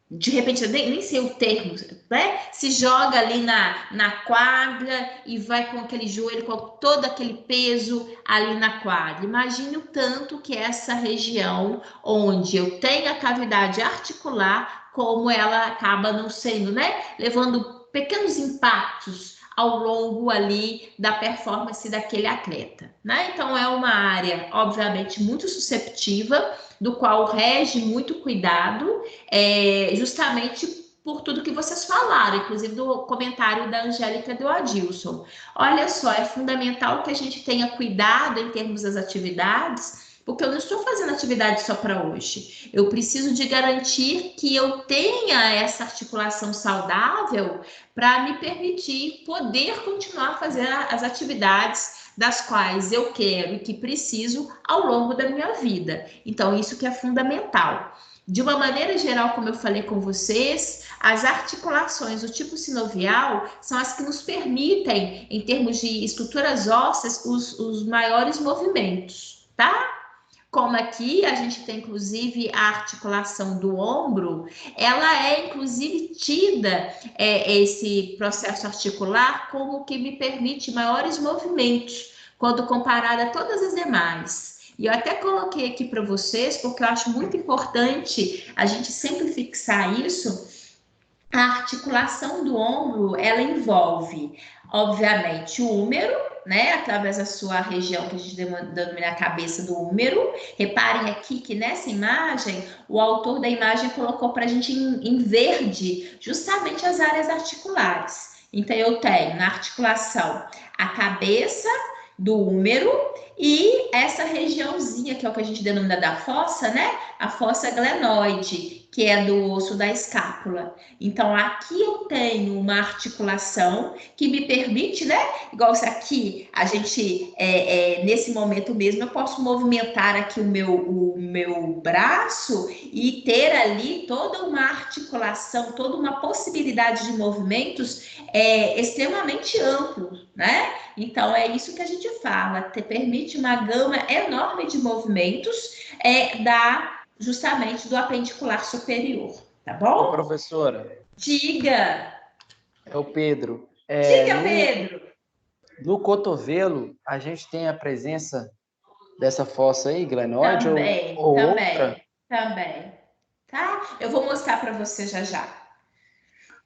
de repente, eu nem sei o termo, né? Se joga ali na quadra e vai com aquele joelho, com todo aquele peso ali na quadra. Imagine o tanto que essa região onde eu tenho a cavidade articular, como ela acaba não sendo, né? Levando pequenos impactos ao longo ali da performance daquele atleta, né? Então, é uma área, obviamente, muito susceptível, do qual rege muito cuidado, justamente por tudo que vocês falaram, inclusive do comentário da Angélica e do Adilson. Olha só, é fundamental que a gente tenha cuidado em termos das atividades, porque eu não estou fazendo atividade só para hoje. Eu preciso de garantir que eu tenha essa articulação saudável para me permitir poder continuar a fazer as atividades das quais eu quero e que preciso ao longo da minha vida. Então, isso que é fundamental. De uma maneira geral, como eu falei com vocês, as articulações do tipo sinovial são as que nos permitem, em termos de estruturas ósseas, os maiores movimentos, tá? Como aqui a gente tem, inclusive, a articulação do ombro, ela é, inclusive, tida, esse processo articular, como que me permite maiores movimentos, quando comparada a todas as demais. E eu até coloquei aqui para vocês, porque eu acho muito importante a gente sempre fixar isso. A articulação do ombro, ela envolve, obviamente, o úmero, né, através da sua região que a gente denomina a cabeça do úmero. Reparem aqui que nessa imagem, o autor da imagem colocou para a gente em verde justamente as áreas articulares. Então, eu tenho na articulação a cabeça do úmero e essa regiãozinha, que é o que a gente denomina da fossa, né? A fossa glenoide, que é do osso da escápula. Então, aqui eu tenho uma articulação que me permite, né? Igual isso aqui, a gente, nesse momento mesmo, eu posso movimentar aqui o meu braço e ter ali toda uma articulação, toda uma possibilidade de movimentos extremamente amplo, né? Então, é isso que a gente fala, permite uma gama enorme de movimentos justamente do apendicular superior, tá bom? Ô, professora. Diga. É o Pedro. Diga, Pedro. No cotovelo, a gente tem a presença dessa fossa aí, glenoide? Ou outra? Também. Tá? Eu vou mostrar para você já.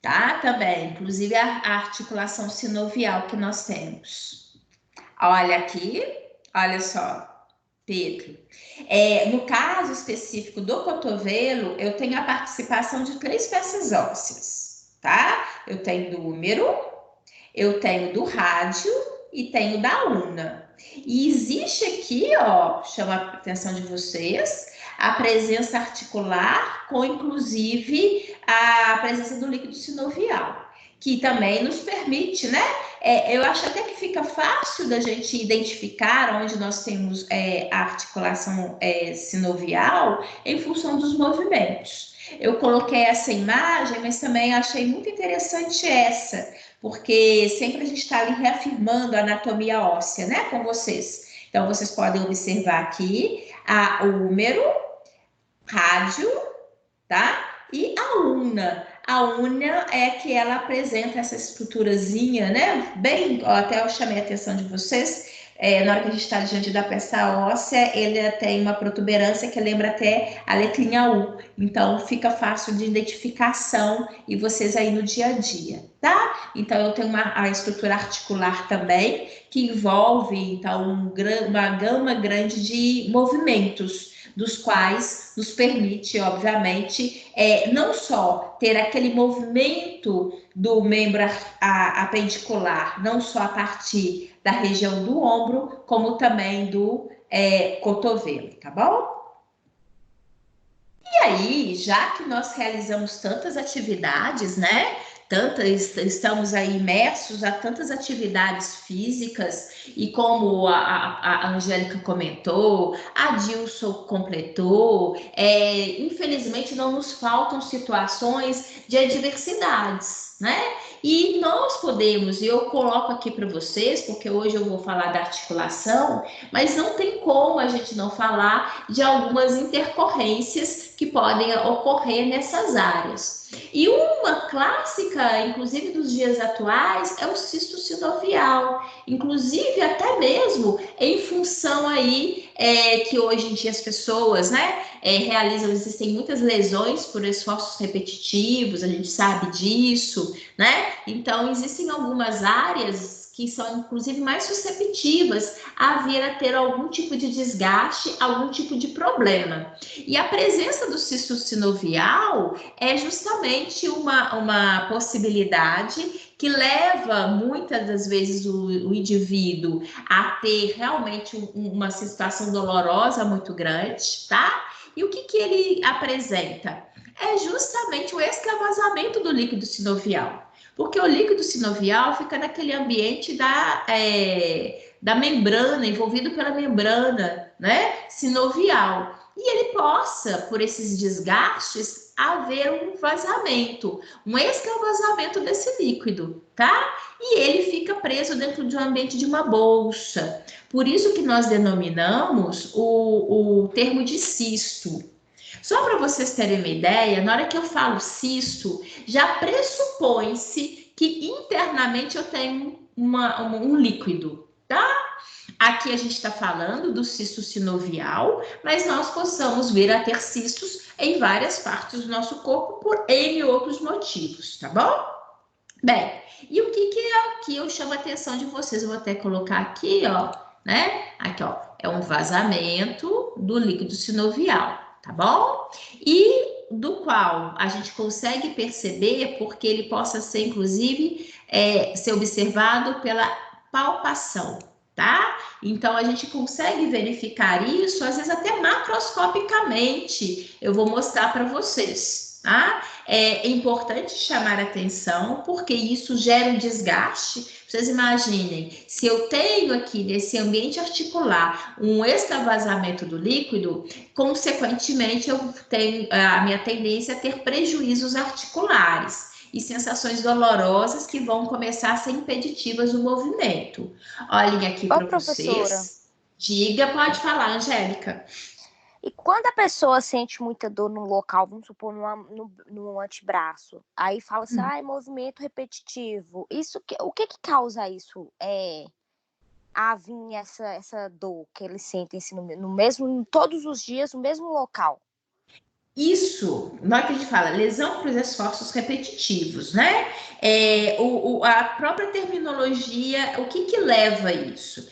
Tá? Também. Inclusive, a articulação sinovial que nós temos. Olha aqui. Olha só. Pedro. No caso específico do cotovelo, eu tenho a participação de 3 peças ósseas, tá? Eu tenho do úmero, eu tenho do rádio e tenho da ulna. E existe aqui, ó, chama a atenção de vocês, a presença articular com, inclusive, a presença do líquido sinovial, que também nos permite, né? Eu acho até que fica fácil da gente identificar onde nós temos a articulação sinovial em função dos movimentos. Eu coloquei essa imagem, mas também achei muito interessante essa, porque sempre a gente está ali reafirmando a anatomia óssea, né, com vocês. Então, vocês podem observar aqui o úmero, rádio, tá? E a una? A una é que ela apresenta essa estruturazinha, né? Bem, ó, até eu chamei a atenção de vocês. Na hora que a gente está diante da peça óssea, ele tem uma protuberância que lembra até a letrinha U. Então, fica fácil de identificação e vocês aí no dia a dia, tá? Então, eu tenho a estrutura articular também, que envolve, então, uma gama grande de movimentos, dos quais nos permite, obviamente, não só ter aquele movimento do membro apendicular, não só a partir da região do ombro, como também do cotovelo, tá bom? E aí, já que nós realizamos tantas atividades, né? Estamos aí imersos a tantas atividades físicas, e como a Angélica comentou, a Dilson completou, infelizmente não nos faltam situações de adversidades, né? E nós podemos, e eu coloco aqui para vocês, porque hoje eu vou falar da articulação, mas não tem como a gente não falar de algumas intercorrências que podem ocorrer nessas áreas. E uma clássica, inclusive dos dias atuais, é o cisto sinovial, inclusive até mesmo em função aí que hoje em dia as pessoas, né, realizam, existem muitas lesões por esforços repetitivos, a gente sabe disso, né? Então existem algumas áreas que são, inclusive, mais susceptíveis a vir a ter algum tipo de desgaste, algum tipo de problema. E a presença do cisto sinovial é justamente uma possibilidade que leva, muitas das vezes, o indivíduo a ter realmente uma situação dolorosa muito grande, tá? E o que ele apresenta? É justamente o extravasamento do líquido sinovial. Porque o líquido sinovial fica naquele ambiente da membrana, envolvido pela membrana, né, sinovial. E ele possa, por esses desgastes, haver um vazamento, um extravasamento desse líquido, tá? E ele fica preso dentro de um ambiente de uma bolsa. Por isso que nós denominamos o termo de cisto. Só para vocês terem uma ideia, na hora que eu falo cisto, já pressupõe-se que internamente eu tenho um líquido, tá? Aqui a gente está falando do cisto sinovial, mas nós possamos vir a ter cistos em várias partes do nosso corpo por N outros motivos, tá bom? Bem, e o que aqui eu chamo a atenção de vocês? Eu vou até colocar aqui, ó, né? Aqui, ó, é um vazamento do líquido sinovial, tá bom? E do qual a gente consegue perceber porque ele possa ser, inclusive, ser observado pela palpação, tá? Então, a gente consegue verificar isso, às vezes até macroscopicamente. Eu vou mostrar para vocês, tá? É importante chamar a atenção, porque isso gera um desgaste. Vocês imaginem, se eu tenho aqui nesse ambiente articular um extravasamento do líquido, consequentemente eu tenho a minha tendência a ter prejuízos articulares e sensações dolorosas que vão começar a ser impeditivas do movimento. Olhem aqui para vocês. Diga, pode falar, Angélica. E quando a pessoa sente muita dor no local, vamos supor, no antebraço, aí fala assim, movimento repetitivo. O que causa isso? A vir essa dor que eles sentem assim, todos os dias, no mesmo local? Isso, na hora que a gente fala lesão por esforços repetitivos, né? A própria terminologia, o que leva a isso?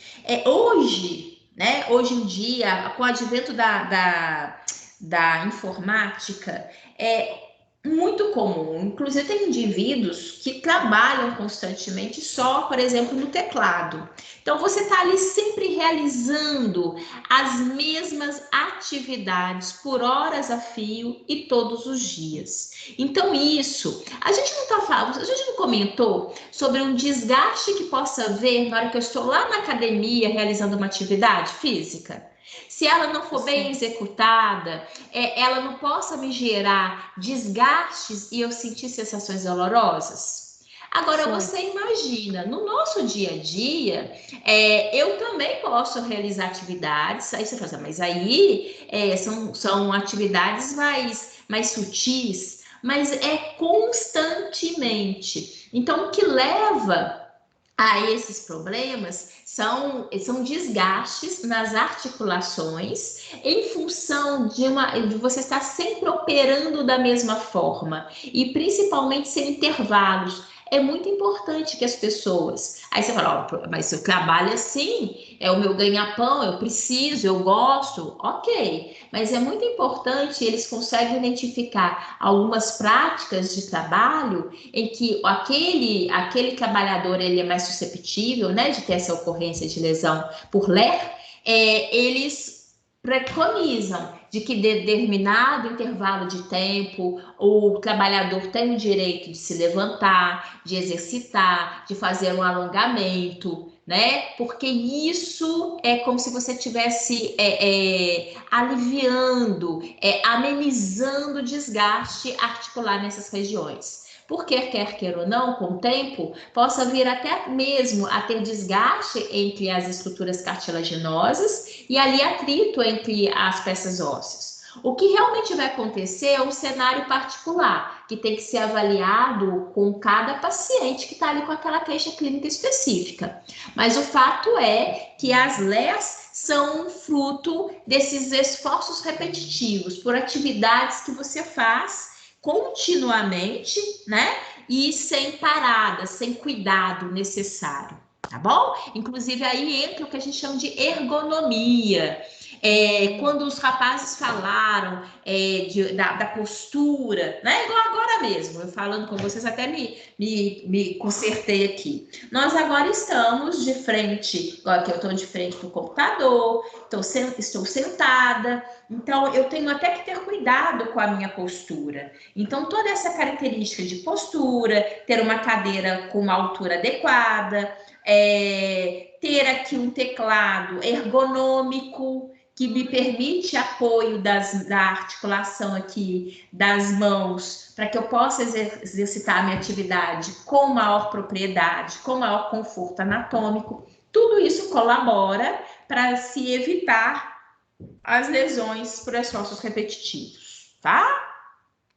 Hoje, né? Hoje em dia, com o advento da informática, é muito comum. Inclusive, tem indivíduos que trabalham constantemente só, por exemplo, no teclado. Então, você está ali sempre realizando as mesmas atividades por horas a fio e todos os dias. Então, isso, a gente não comentou sobre um desgaste que possa haver na hora que eu estou lá na academia realizando uma atividade física? Se ela não for bem executada, ela não possa me gerar desgastes e eu sentir sensações dolorosas? Agora, você imagina, no nosso dia a dia, eu também posso realizar atividades, aí você fala, mas aí são atividades mais sutis, mas é constantemente. Então, o que leva a esses problemas são desgastes nas articulações em função de você estar sempre operando da mesma forma e principalmente sem intervalos. É muito importante que as pessoas... Aí você fala, mas eu trabalho assim, é o meu ganha-pão, eu preciso, eu gosto, ok. Mas é muito importante, eles conseguem identificar algumas práticas de trabalho em que aquele trabalhador ele é mais susceptível, né, de ter essa ocorrência de lesão por LER, eles preconizam de que determinado intervalo de tempo o trabalhador tem o direito de se levantar, de exercitar, de fazer um alongamento, né? Porque isso é como se você estivesse aliviando, amenizando o desgaste articular nessas regiões. Porque, quer queira ou não, com o tempo, possa vir até mesmo a ter desgaste entre as estruturas cartilaginosas e ali atrito entre as peças ósseas. O que realmente vai acontecer é um cenário particular, que tem que ser avaliado com cada paciente que está ali com aquela queixa clínica específica. Mas o fato é que as LES são fruto desses esforços repetitivos por atividades que você faz continuamente, né? E sem parada, sem cuidado necessário, tá bom? Inclusive aí entra o que a gente chama de ergonomia. Quando os rapazes falaram da postura, né? Igual agora mesmo, eu falando com vocês, até me consertei aqui. Nós agora estamos de frente, igual que eu estou de frente para o computador, estou sentada, então eu tenho até que ter cuidado com a minha postura. Então, toda essa característica de postura, ter uma cadeira com uma altura adequada, ter aqui um teclado ergonômico, que me permite apoio da articulação aqui das mãos, para que eu possa exercitar a minha atividade com maior propriedade, com maior conforto anatômico. Tudo isso colabora para se evitar as lesões por esforços repetitivos, tá?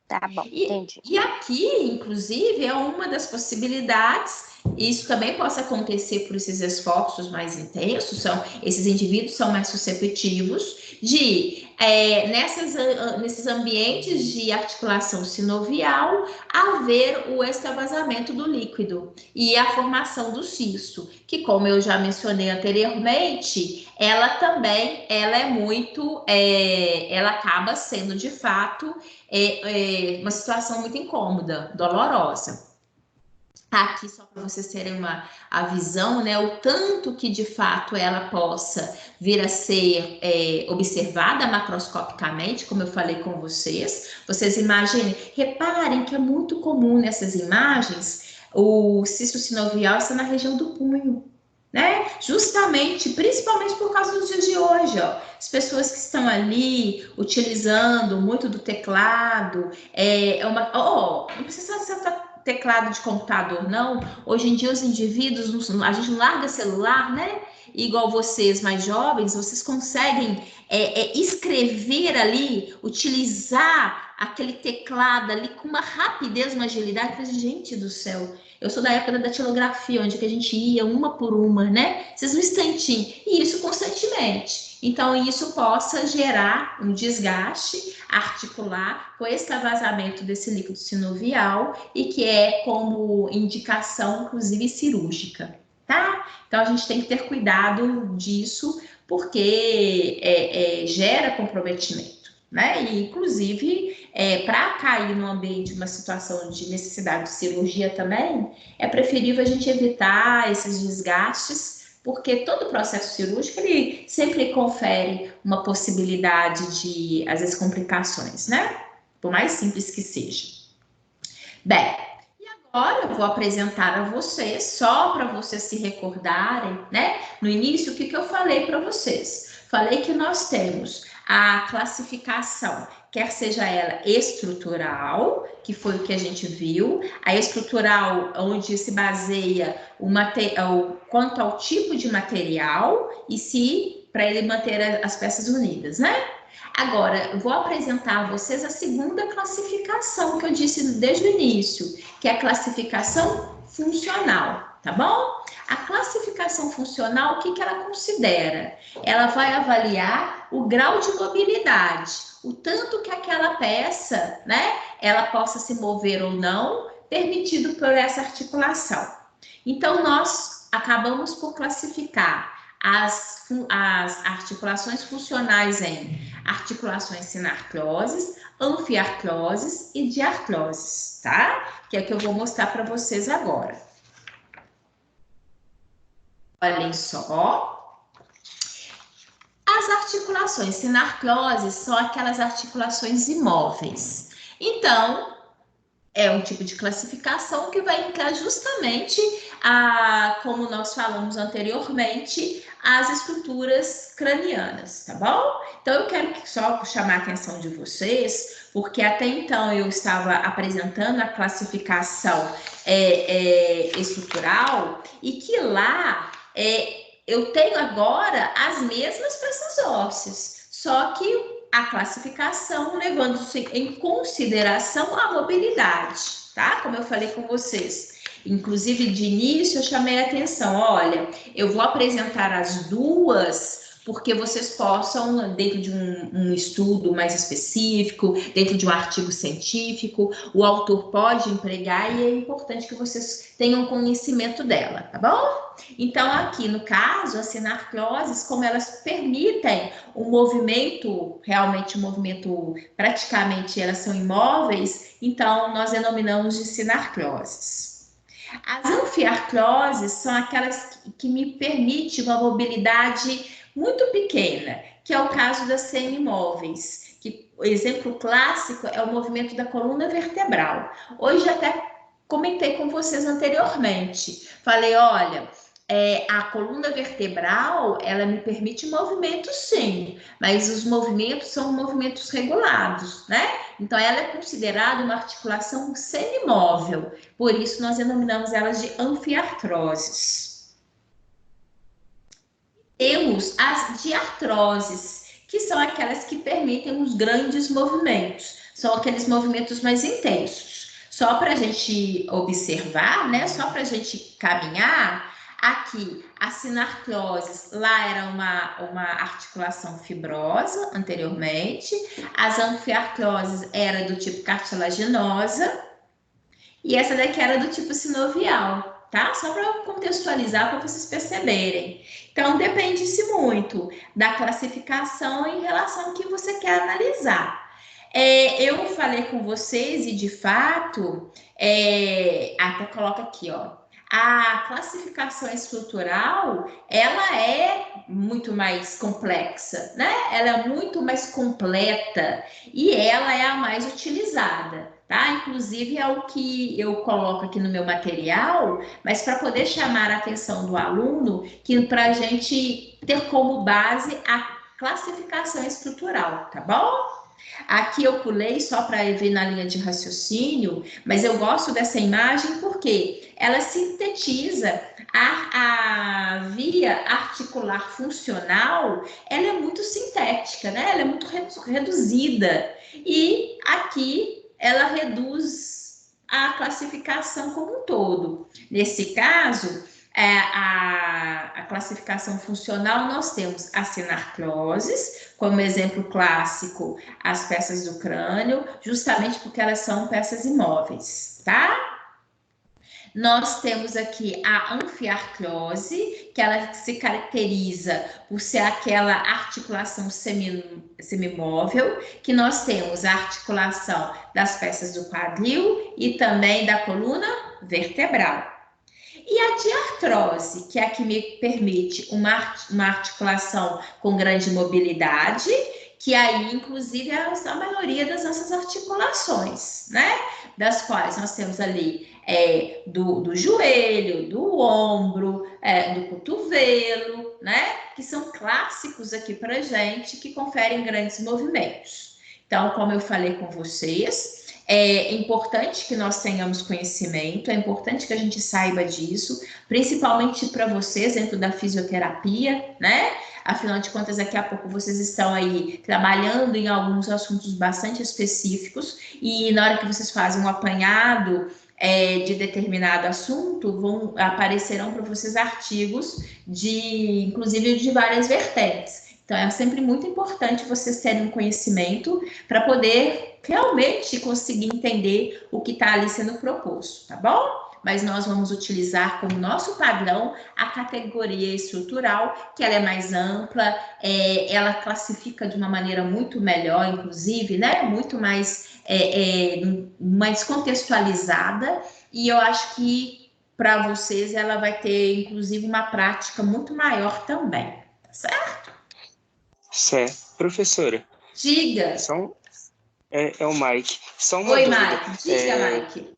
Tá bom, entendi. E aqui, inclusive, é uma das possibilidades. Isso também possa acontecer por esses esforços mais intensos, esses indivíduos são mais susceptíveis de, nesses ambientes de articulação sinovial, haver o extravasamento do líquido e a formação do cisto, que, como eu já mencionei anteriormente, ela acaba sendo, de fato, uma situação muito incômoda, dolorosa. Aqui, só para vocês terem a visão, né, o tanto que, de fato, ela possa vir a ser observada macroscopicamente, como eu falei com vocês. Vocês imaginem, reparem que é muito comum nessas imagens, o cisto sinovial está na região do punho, né? Justamente, principalmente por causa dos dias de hoje, ó. As pessoas que estão ali utilizando muito do teclado, não precisa ser teclado de computador, não. Hoje em dia os indivíduos, a gente não larga celular, né? Igual vocês mais jovens, vocês conseguem escrever ali, utilizar aquele teclado ali com uma rapidez, uma agilidade. Gente do céu, eu sou da época da datilografia, onde que a gente ia uma por uma, né? Vocês no instantinho, e isso constantemente. Então, isso possa gerar um desgaste articular com extravasamento desse líquido sinovial e que é como indicação, inclusive, cirúrgica, tá? Então, a gente tem que ter cuidado disso, porque gera comprometimento, né? E, inclusive, para cair no ambiente de uma situação de necessidade de cirurgia também, é preferível a gente evitar esses desgastes, porque todo o processo cirúrgico, ele sempre confere uma possibilidade de, às vezes, complicações, né? Por mais simples que seja. Bem, e agora eu vou apresentar a vocês, só para vocês se recordarem, né? No início, o que eu falei para vocês? Falei que nós temos a classificação, quer seja ela estrutural, que foi o que a gente viu, a estrutural, onde se baseia quanto ao tipo de material e se para ele manter as peças unidas, né? Agora, eu vou apresentar a vocês a segunda classificação que eu disse desde o início, que é a classificação funcional, tá bom? A classificação funcional, o que ela considera? Ela vai avaliar o grau de mobilidade, o tanto que aquela peça, né, ela possa se mover ou não, permitido por essa articulação. Então, nós acabamos por classificar as articulações funcionais em articulações sinarcloses, anfiarcloses e diarcloses, tá? Que é o que eu vou mostrar para vocês agora. Olhem só. As articulações sinarcloses são aquelas articulações imóveis. Então, é um tipo de classificação que vai indicar justamente, como nós falamos anteriormente, as estruturas cranianas, tá bom? Então, eu quero só chamar a atenção de vocês, porque até então eu estava apresentando a classificação estrutural, e que lá eu tenho agora as mesmas peças ósseas, só que a classificação levando-se em consideração a mobilidade, tá? Como eu falei com vocês. Inclusive, de início, eu chamei a atenção. Olha, eu vou apresentar as duas porque vocês possam, dentro de um estudo mais específico, dentro de um artigo científico, o autor pode empregar e é importante que vocês tenham conhecimento dela, tá bom? Então, aqui no caso, as sinarcloses, como elas permitem o movimento, realmente o movimento, praticamente elas são imóveis, então nós denominamos de sinarcloses. As anfiarcloses são aquelas que me permitem uma mobilidade muito pequena, que é o caso das semimóveis, que o exemplo clássico é o movimento da coluna vertebral. Hoje até comentei com vocês anteriormente, falei, olha, a coluna vertebral, ela me permite movimento sim, mas os movimentos são movimentos regulados, né? Então, ela é considerada uma articulação semimóvel, por isso nós denominamos elas de anfiartroses. Temos as diartroses, que são aquelas que permitem os grandes movimentos, são aqueles movimentos mais intensos. Só para a gente observar, né? Só para a gente caminhar, aqui a sinarcloses, lá era uma articulação fibrosa anteriormente, as anfiarcloses era do tipo cartilaginosa, e essa daqui era do tipo sinovial. Tá? Só para contextualizar, para vocês perceberem. Então, depende-se muito da classificação em relação ao que você quer analisar. Eu falei com vocês e, de fato, até coloca aqui, ó, a classificação estrutural, ela é muito mais complexa, né? Ela é muito mais completa e ela é a mais utilizada. Tá? Inclusive é o que eu coloco aqui no meu material, mas para poder chamar a atenção do aluno, que para a gente ter como base a classificação estrutural, tá bom? Aqui eu pulei só para ver na linha de raciocínio, mas eu gosto dessa imagem porque ela sintetiza a via articular funcional, ela é muito sintética, né? Ela é muito reduzida. E aqui ela reduz a classificação como um todo. Nesse caso, a classificação funcional, nós temos as sinarcloses, como exemplo clássico, as peças do crânio, justamente porque elas são peças imóveis, tá? Nós temos aqui a anfiarclose, que ela se caracteriza por ser aquela articulação semimóvel, que nós temos a articulação das peças do quadril e também da coluna vertebral. E a diartrose, que é a que me permite uma articulação com grande mobilidade, que aí, inclusive, é a maioria das nossas articulações, né? Das quais nós temos ali do joelho, do ombro, do cotovelo, né? Que são clássicos aqui pra gente, que conferem grandes movimentos. Então, como eu falei com vocês, É importante que nós tenhamos conhecimento, é importante que a gente saiba disso, principalmente para vocês dentro da fisioterapia, né? Afinal de contas, daqui a pouco vocês estão aí trabalhando em alguns assuntos bastante específicos e na hora que vocês fazem um apanhado de determinado assunto, aparecerão para vocês artigos inclusive de várias vertentes. Então, é sempre muito importante vocês terem um conhecimento para poder realmente conseguir entender o que está ali sendo proposto, tá bom? Mas nós vamos utilizar como nosso padrão a categoria estrutural, que ela é mais ampla, ela classifica de uma maneira muito melhor, inclusive, né? Muito mais, mais contextualizada, e eu acho que para vocês ela vai ter, inclusive, uma prática muito maior também, tá certo? Certo. Professora. Diga. É o Mike. Só uma Oi, dúvida. Mike. Diga, Mike.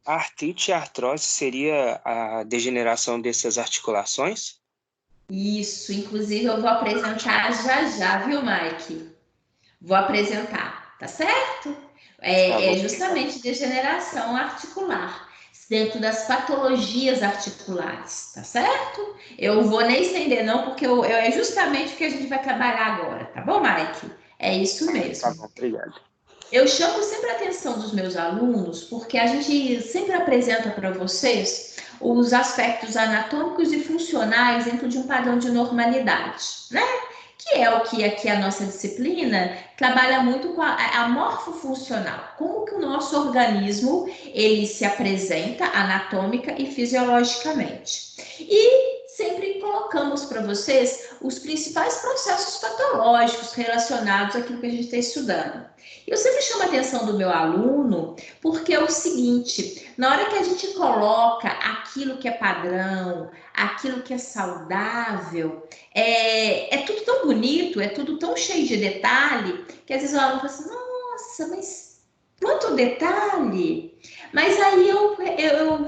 A artrite e a artrose seria a degeneração dessas articulações? Isso. Inclusive, eu vou apresentar já, viu, Mike? Vou apresentar, tá certo? É justamente degeneração articular, dentro das patologias articulares, tá certo? Eu vou nem estender não, porque é justamente o que a gente vai trabalhar agora, tá bom, Mike? É isso mesmo. Tá bom, obrigado. Eu chamo sempre a atenção dos meus alunos, porque a gente sempre apresenta para vocês os aspectos anatômicos e funcionais dentro de um padrão de normalidade, né? Que é o que aqui a nossa disciplina trabalha muito com a morfofuncional. Como que o nosso organismo, ele se apresenta anatômica e fisiologicamente. E sempre colocamos para vocês os principais processos patológicos relacionados àquilo que a gente está estudando. Eu sempre chamo a atenção do meu aluno, porque é o seguinte, na hora que a gente coloca aquilo que é padrão, aquilo que é saudável, é tudo tão bonito, é tudo tão cheio de detalhe, que às vezes o aluno fala assim, nossa, mas quanto detalhe! Mas aí eu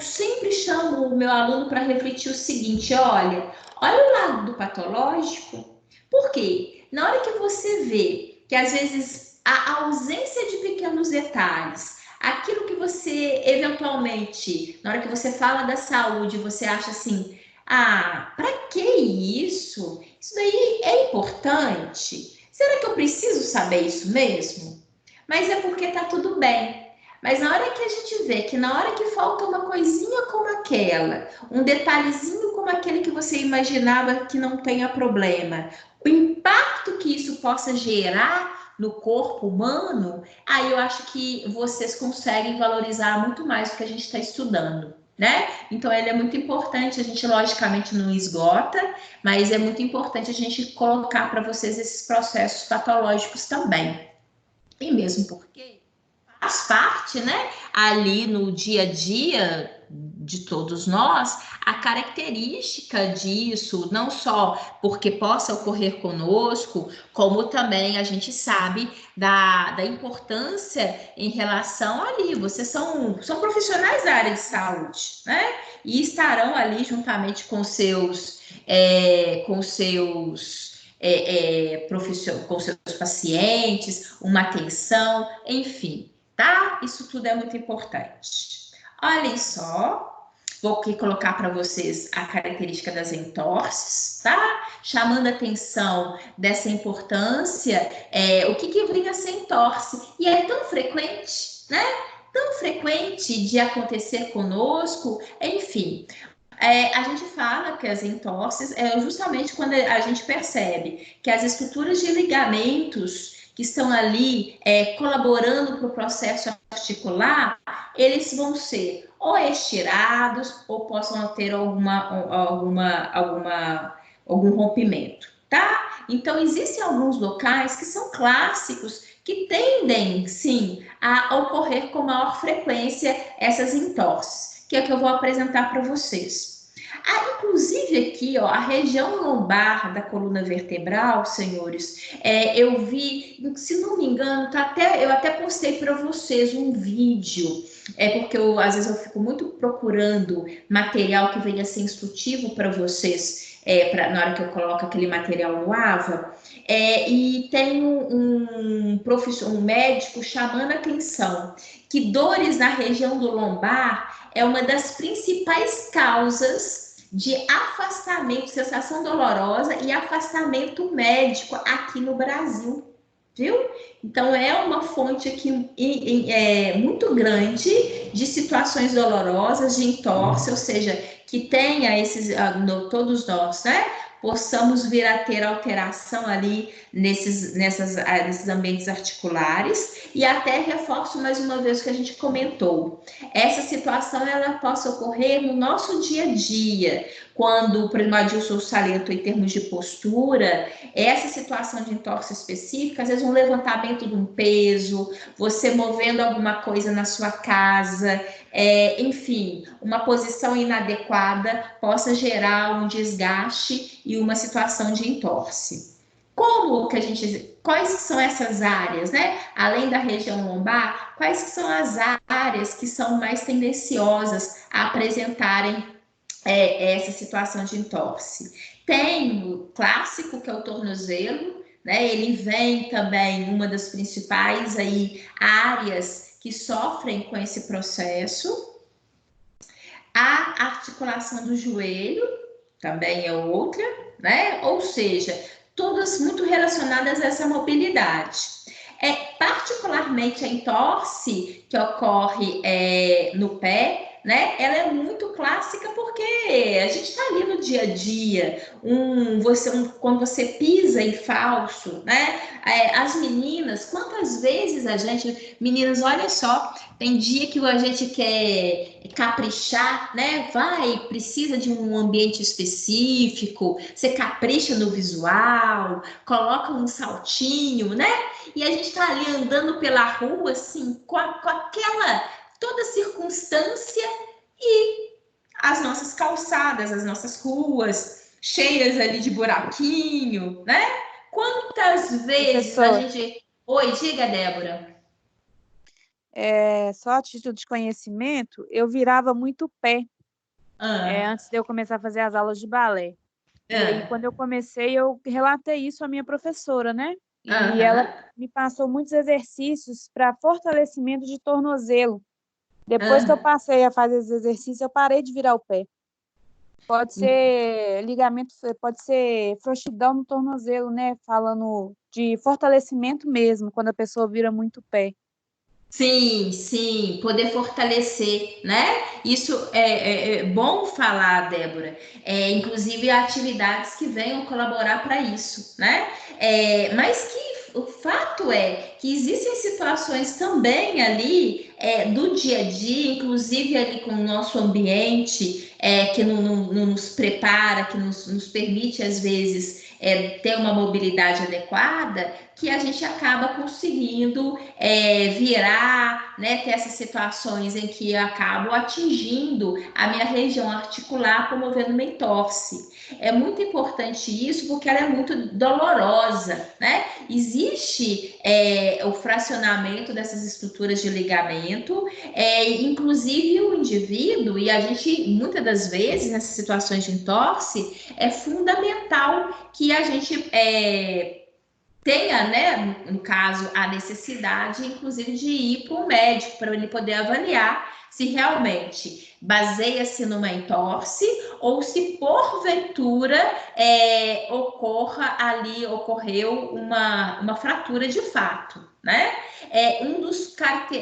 sempre chamo o meu aluno para refletir o seguinte, olha o lado do patológico, por quê? Na hora que você vê que às vezes a ausência de pequenos detalhes, aquilo que você eventualmente, na hora que você fala da saúde, você acha assim, para que isso? Isso daí é importante? Será que eu preciso saber isso mesmo? Mas é porque tá tudo bem. Mas na hora que a gente vê que na hora que falta uma coisinha como aquela, um detalhezinho como aquele que você imaginava que não tenha problema, o impacto que isso possa gerar no corpo humano, aí eu acho que vocês conseguem valorizar muito mais o que a gente está estudando, né? Então, ele é muito importante, a gente logicamente não esgota, mas é muito importante a gente colocar para vocês esses processos patológicos também. E mesmo porque faz parte, né, ali no dia a dia de todos nós, a característica disso, não só porque possa ocorrer conosco, como também a gente sabe da importância em relação ali, vocês são profissionais da área de saúde, né, e estarão ali juntamente com seus pacientes, uma atenção, enfim, tá? Isso tudo é muito importante. Olhem só, vou aqui colocar para vocês a característica das entorses, tá? Chamando a atenção dessa importância, o que vem a ser entorse? E é tão frequente, né? Tão frequente de acontecer conosco, enfim. A gente fala que as entorses é justamente quando a gente percebe que as estruturas de ligamentos que estão ali colaborando para o processo articular, eles vão ser ou estirados ou possam ter algum rompimento, tá? Então, existem alguns locais que são clássicos que tendem, sim, a ocorrer com maior frequência essas entorses, que é o que eu vou apresentar para vocês. Inclusive aqui, ó, a região lombar da coluna vertebral, senhores, eu vi, se não me engano, eu até postei para vocês um vídeo, porque às vezes eu fico muito procurando material que venha ser instrutivo para vocês na hora que eu coloco aquele material no AVA, e tem um médico chamando a atenção que dores na região do lombar é uma das principais causas de afastamento, sensação dolorosa e afastamento médico aqui no Brasil, viu? Então, é uma fonte aqui muito grande de situações dolorosas, de entorse, ou seja, que tenha todos nós, né? Possamos vir a ter alteração ali nesses ambientes articulares, e até reforço mais uma vez o que a gente comentou. Essa situação, ela possa ocorrer no nosso dia a dia, quando o Adilson salientou em termos de postura, essa situação de entorse específica, às vezes um levantamento de um peso, você movendo alguma coisa na sua casa, enfim, uma posição inadequada possa gerar um desgaste e uma situação de entorse. Quais são essas áreas, né? Além da região lombar, quais são as áreas que são mais tendenciosas a apresentarem essa situação de entorse? Tem o clássico, que é o tornozelo, né? Ele vem também uma das principais áreas que sofrem com esse processo. A articulação do joelho também é outra, né? Ou seja, todas muito relacionadas a essa mobilidade. Particularmente a entorse que ocorre no pé, né? Ela é muito clássica porque a gente está ali no dia a dia, quando você pisa em falso, né? As meninas, quantas vezes meninas, olha só, tem dia que a gente quer caprichar, né? Precisa de um ambiente específico, você capricha no visual, coloca um saltinho, né? E a gente está ali andando pela rua, assim, com aquela toda circunstância, e as nossas calçadas, as nossas ruas cheias ali de buraquinho, né? Quantas vezes a gente... Oi, diga, Débora. Só a título de conhecimento, eu virava muito pé antes de eu começar a fazer as aulas de balé. E aí, quando eu comecei, eu relatei isso à minha professora, né? E ela me passou muitos exercícios para fortalecimento de tornozelo. Depois que eu passei a fazer esses exercícios, eu parei de virar o pé. Pode ser ligamento, pode ser frouxidão no tornozelo, né? Falando de fortalecimento mesmo, quando a pessoa vira muito pé. Sim, poder fortalecer, né? Isso é bom falar, Débora. Inclusive, atividades que venham colaborar para isso, né? Mas que o fato é que existem situações também ali do dia a dia, inclusive ali com o nosso ambiente, que não nos prepara, que nos permite, às vezes, ter uma mobilidade adequada, que a gente acaba conseguindo virar, né, ter essas situações em que eu acabo atingindo a minha região articular, promovendo uma entorse. É muito importante isso, porque ela é muito dolorosa, né? Existe o fracionamento dessas estruturas de ligamento, inclusive o indivíduo, e a gente, muitas das vezes, nessas situações de entorse, é fundamental que a gente tenha, né, no caso, a necessidade, inclusive, de ir para um médico para ele poder avaliar se realmente baseia-se numa entorse ou se porventura ocorreu uma fratura de fato, né?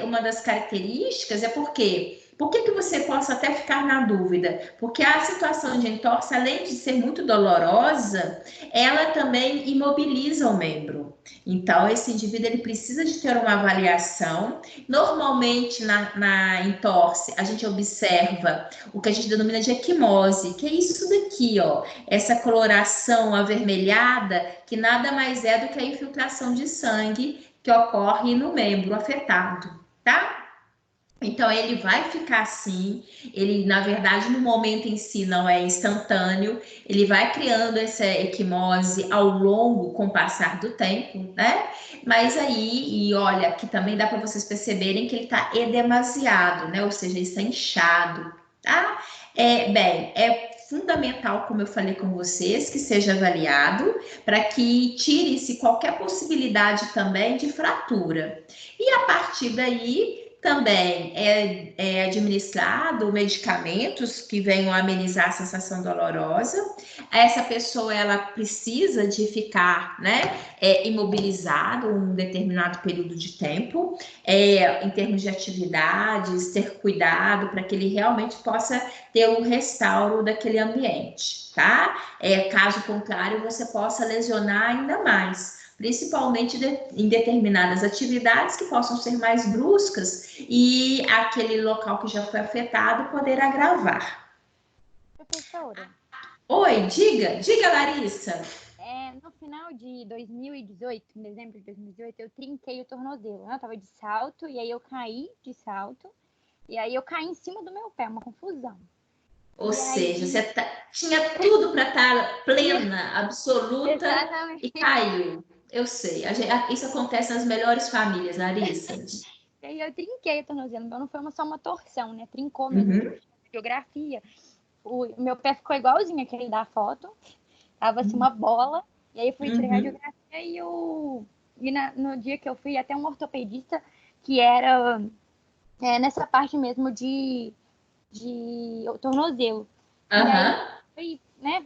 Uma das características é porque... Por que você possa até ficar na dúvida? Porque a situação de entorse, além de ser muito dolorosa, ela também imobiliza o membro. Então, esse indivíduo ele precisa de ter uma avaliação. Normalmente, na entorse, a gente observa o que a gente denomina de equimose, que é isso daqui, ó, essa coloração avermelhada, que nada mais é do que a infiltração de sangue que ocorre no membro afetado, tá? Então, ele vai ficar assim, ele, na verdade, no momento em si não é instantâneo, ele vai criando essa equimose ao longo, com o passar do tempo, né? Mas aí, e olha, aqui também dá para vocês perceberem que ele está edemasiado, né? Ou seja, ele está inchado, tá? É fundamental, como eu falei com vocês, que seja avaliado, para que tire-se qualquer possibilidade também de fratura. E a partir daí, também é administrado medicamentos que venham amenizar a sensação dolorosa. Essa pessoa, ela precisa de ficar, né, imobilizado um determinado período de tempo, em termos de atividades, ter cuidado para que ele realmente possa ter um restauro daquele ambiente, tá? Caso contrário, você possa lesionar ainda mais, principalmente em determinadas atividades que possam ser mais bruscas e aquele local que já foi afetado poder agravar. Professora. Oi, diga, Larissa. No final de 2018, em dezembro de 2018, eu trinquei o tornozelo, né? Eu tava de salto, e aí eu caí de salto, e aí eu caí em cima do meu pé, uma confusão. Ou seja, você tinha tudo para estar plena, absoluta, exatamente. E caiu. Eu sei, isso acontece nas melhores famílias, Larissa. E aí eu trinquei o tornozelo, então não foi só uma torção, né? Trincou mesmo, geografia. O meu pé ficou igualzinho aquele da foto, tava assim uma bola, e aí eu fui tirar a geografia no dia que eu fui até um ortopedista que era nessa parte mesmo de tornozelo. E aí foi, né,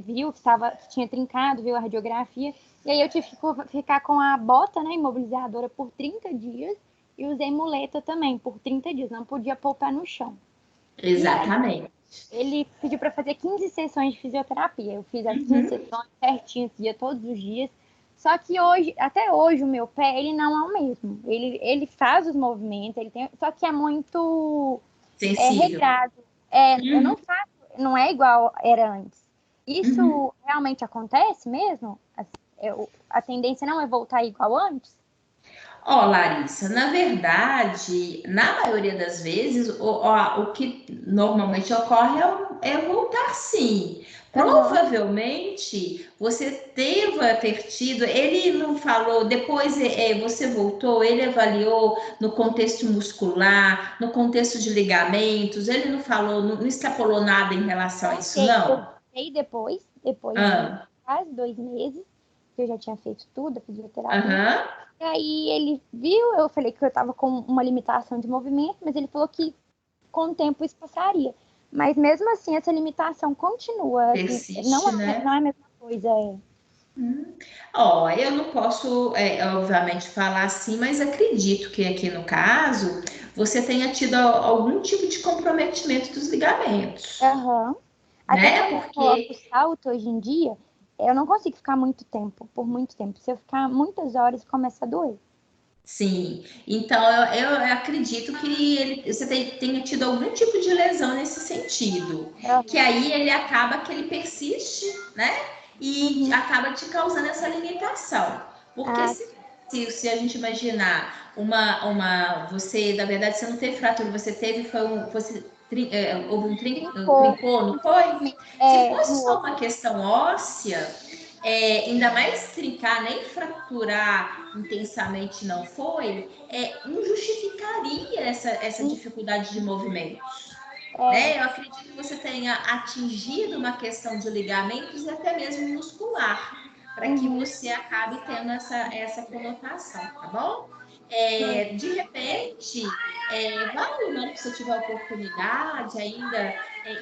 viu que tinha trincado, viu a radiografia, e aí eu tive que ficar com a bota, né, imobilizadora por 30 dias e usei muleta também por 30 dias, não podia pôr o pé no chão. Exatamente. Ele pediu para fazer 15 sessões de fisioterapia. Eu fiz as 15 sessões certinho, todos os dias. Só que até hoje, o meu pé, ele não é o mesmo. Ele faz os movimentos, só que é muito regrado. Eu não faço, não é igual era antes. Isso realmente acontece mesmo? A tendência não é voltar igual antes? Larissa, na verdade, na maioria das vezes, o que normalmente ocorre é voltar sim. Provavelmente você deva ter tido, ele não falou, depois você voltou, ele avaliou no contexto muscular, no contexto de ligamentos, ele não falou, não extrapolou nada em relação a isso, não? E depois de quase 2 meses, que eu já tinha feito tudo, a fisioterapia. E aí ele viu, eu falei que eu estava com uma limitação de movimento, mas ele falou que com o tempo isso passaria. Mas mesmo assim, essa limitação continua. Persiste, não, né? Não é a mesma coisa. Eu não posso, obviamente, falar assim, mas acredito que aqui no caso, você tenha tido algum tipo de comprometimento dos ligamentos. Até quando eu coloco salto hoje em dia, eu não consigo ficar por muito tempo. Se eu ficar muitas horas, começa a doer. Sim, então eu acredito que você tenha tido algum tipo de lesão nesse sentido. Que aí ele persiste, né? E acaba te causando essa limitação. Porque se a gente imaginar você, na verdade, você não teve fratura, você teve, houve um trincou, não foi? Se fosse só uma questão óssea, ainda mais trincar, nem fraturar intensamente não foi, não justificaria essa dificuldade de movimentos. Né? Eu acredito que você tenha atingido uma questão de ligamentos e até mesmo muscular, para que você acabe tendo essa conotação, tá bom? De repente, vale, né, se você tiver oportunidade ainda,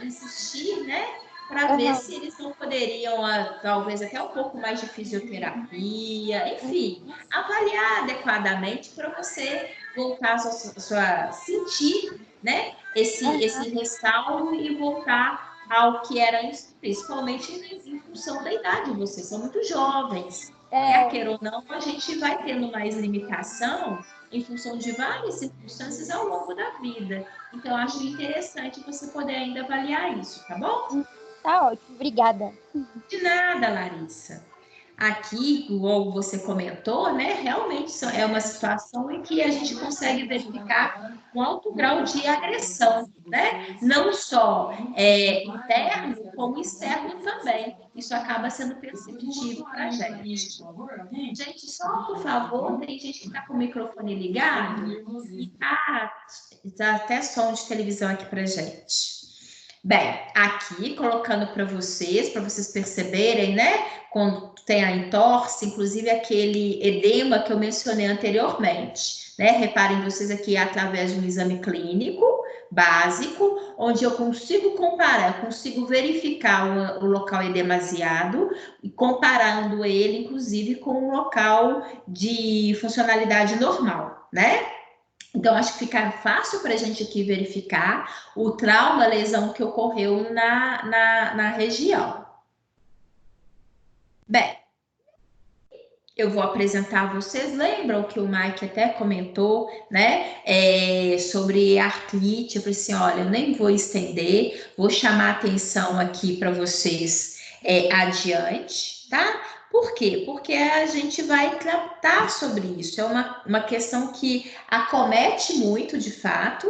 insistir, né? Para ver se eles não poderiam, talvez até um pouco mais de fisioterapia, enfim, avaliar adequadamente para você voltar a sentir, né, esse restauro e voltar ao que era antes, principalmente em função da idade de vocês, são muito jovens. Quer queira ou não, a gente vai tendo mais limitação em função de várias circunstâncias ao longo da vida. Então, eu acho interessante você poder ainda avaliar isso, tá bom? Tá ótimo, obrigada. De nada, Larissa. Aqui, igual você comentou, né, realmente é uma situação em que a gente consegue verificar um alto grau de agressão, né? Não só interno, como externo também. Isso acaba sendo perceptível para a gente. Gente, só por favor, tem gente que está com o microfone ligado e tá até som de televisão aqui para gente. Bem, aqui colocando para vocês perceberem, né? Quando tem a entorse, inclusive aquele edema que eu mencionei anteriormente, né? Reparem vocês aqui através de um exame clínico básico, onde eu consigo comparar, consigo verificar o local edemasiado e comparando ele, inclusive, com um local de funcionalidade normal, né? Então, acho que fica fácil para a gente aqui verificar o trauma, a lesão que ocorreu na região. Bem, eu vou apresentar a vocês, lembram que o Mike até comentou, né, sobre artrite. Eu falei assim, olha, eu nem vou estender, vou chamar atenção aqui para vocês adiante, tá? Por quê? Porque a gente vai tratar sobre isso. É uma questão que acomete muito, de fato,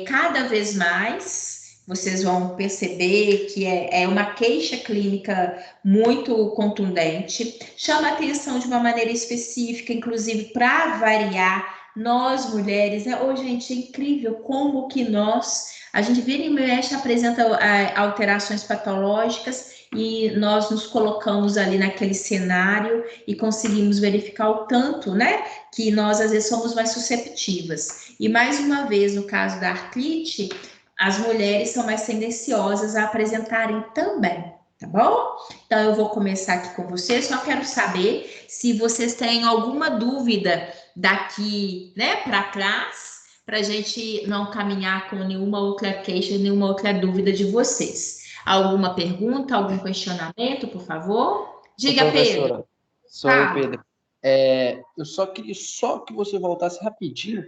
cada vez mais. Vocês vão perceber que é uma queixa clínica muito contundente. Chama atenção de uma maneira específica, inclusive para variar, nós mulheres, né? Ô, gente, é incrível como que a gente vira e mexe, apresenta alterações patológicas e nós nos colocamos ali naquele cenário e conseguimos verificar o tanto, né, que nós às vezes somos mais susceptíveis. E mais uma vez, no caso da artrite, as mulheres são mais tendenciosas a apresentarem também, tá bom? Então, eu vou começar aqui com vocês, só quero saber se vocês têm alguma dúvida daqui, né, para trás, para a gente não caminhar com nenhuma outra queixa, nenhuma outra dúvida de vocês. Alguma pergunta, algum questionamento, por favor? Diga, Pedro. Sou eu, Pedro. Eu só queria que você voltasse rapidinho,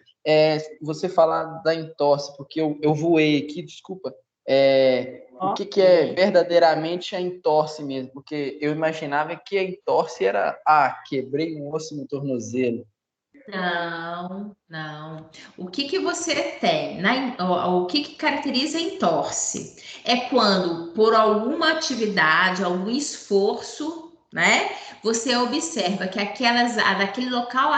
você falar da entorse, porque eu voei aqui, desculpa. O que é verdadeiramente a entorse mesmo? Porque eu imaginava que a entorse era, quebrei um osso no tornozelo. Não. O que você tem? O que caracteriza a entorse? É quando, por alguma atividade, algum esforço, né? Você observa que daquele local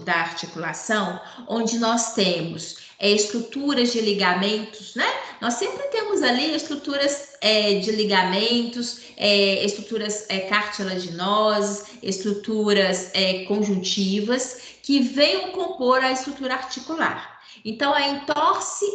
da articulação, onde nós temos estruturas de ligamentos, né? Nós sempre temos ali estruturas de ligamentos, estruturas cartilaginosas, estruturas conjuntivas, que venham compor a estrutura articular. Então, a entorse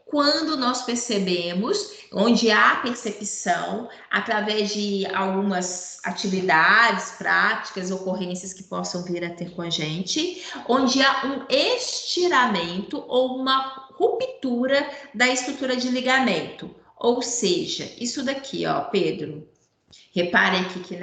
quando nós percebemos, onde há percepção, através de algumas atividades, práticas, ocorrências que possam vir a ter com a gente, onde há um estiramento ou uma ruptura da estrutura de ligamento. Ou seja, isso daqui, ó, Pedro. Reparem aqui que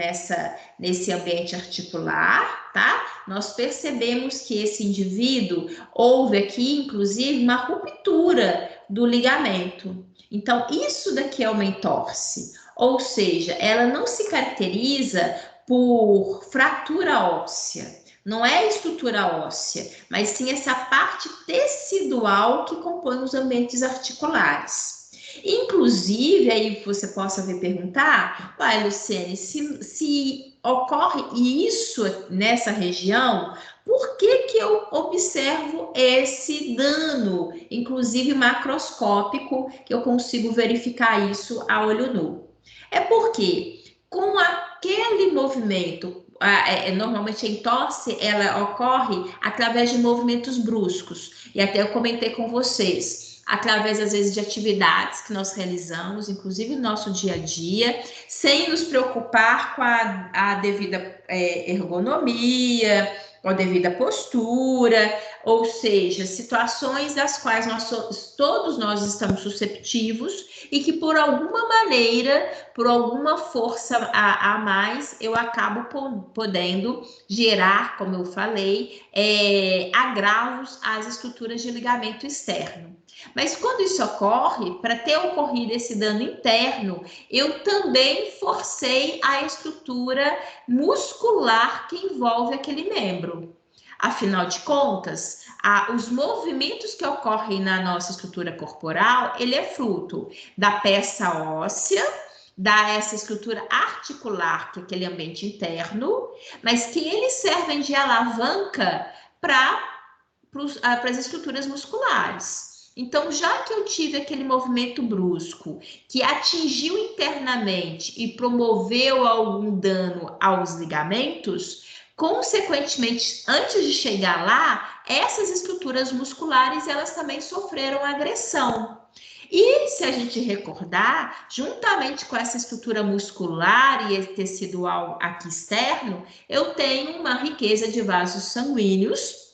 nesse ambiente articular, tá? Nós percebemos que esse indivíduo, houve aqui, inclusive, uma ruptura do ligamento. Então, isso daqui é uma entorse. Ou seja, ela não se caracteriza por fratura óssea. Não é a estrutura óssea, mas sim essa parte tecidual que compõe os ambientes articulares. Inclusive, aí você possa vir perguntar, Luciane, se ocorre isso nessa região, por que eu observo esse dano, inclusive macroscópico, que eu consigo verificar isso a olho nu? É porque com aquele movimento, normalmente a entorse, ela ocorre através de movimentos bruscos, e até eu comentei com vocês, através, às vezes, de atividades que nós realizamos, inclusive no nosso dia a dia, sem nos preocupar com a devida ergonomia, com a devida postura, ou seja, situações das quais todos nós estamos susceptíveis e que, por alguma maneira, por alguma força a mais, eu acabo podendo gerar, como eu falei, agravos às estruturas de ligamento externo. Mas quando isso ocorre, para ter ocorrido esse dano interno, eu também forcei a estrutura muscular que envolve aquele membro. Afinal de contas, os movimentos que ocorrem na nossa estrutura corporal, ele é fruto da peça óssea, dessa estrutura articular, que é aquele ambiente interno, mas que eles servem de alavanca para as estruturas musculares. Então, já que eu tive aquele movimento brusco que atingiu internamente e promoveu algum dano aos ligamentos, consequentemente, antes de chegar lá, essas estruturas musculares elas também sofreram agressão. E se a gente recordar, juntamente com essa estrutura muscular e esse tecidual aqui externo, eu tenho uma riqueza de vasos sanguíneos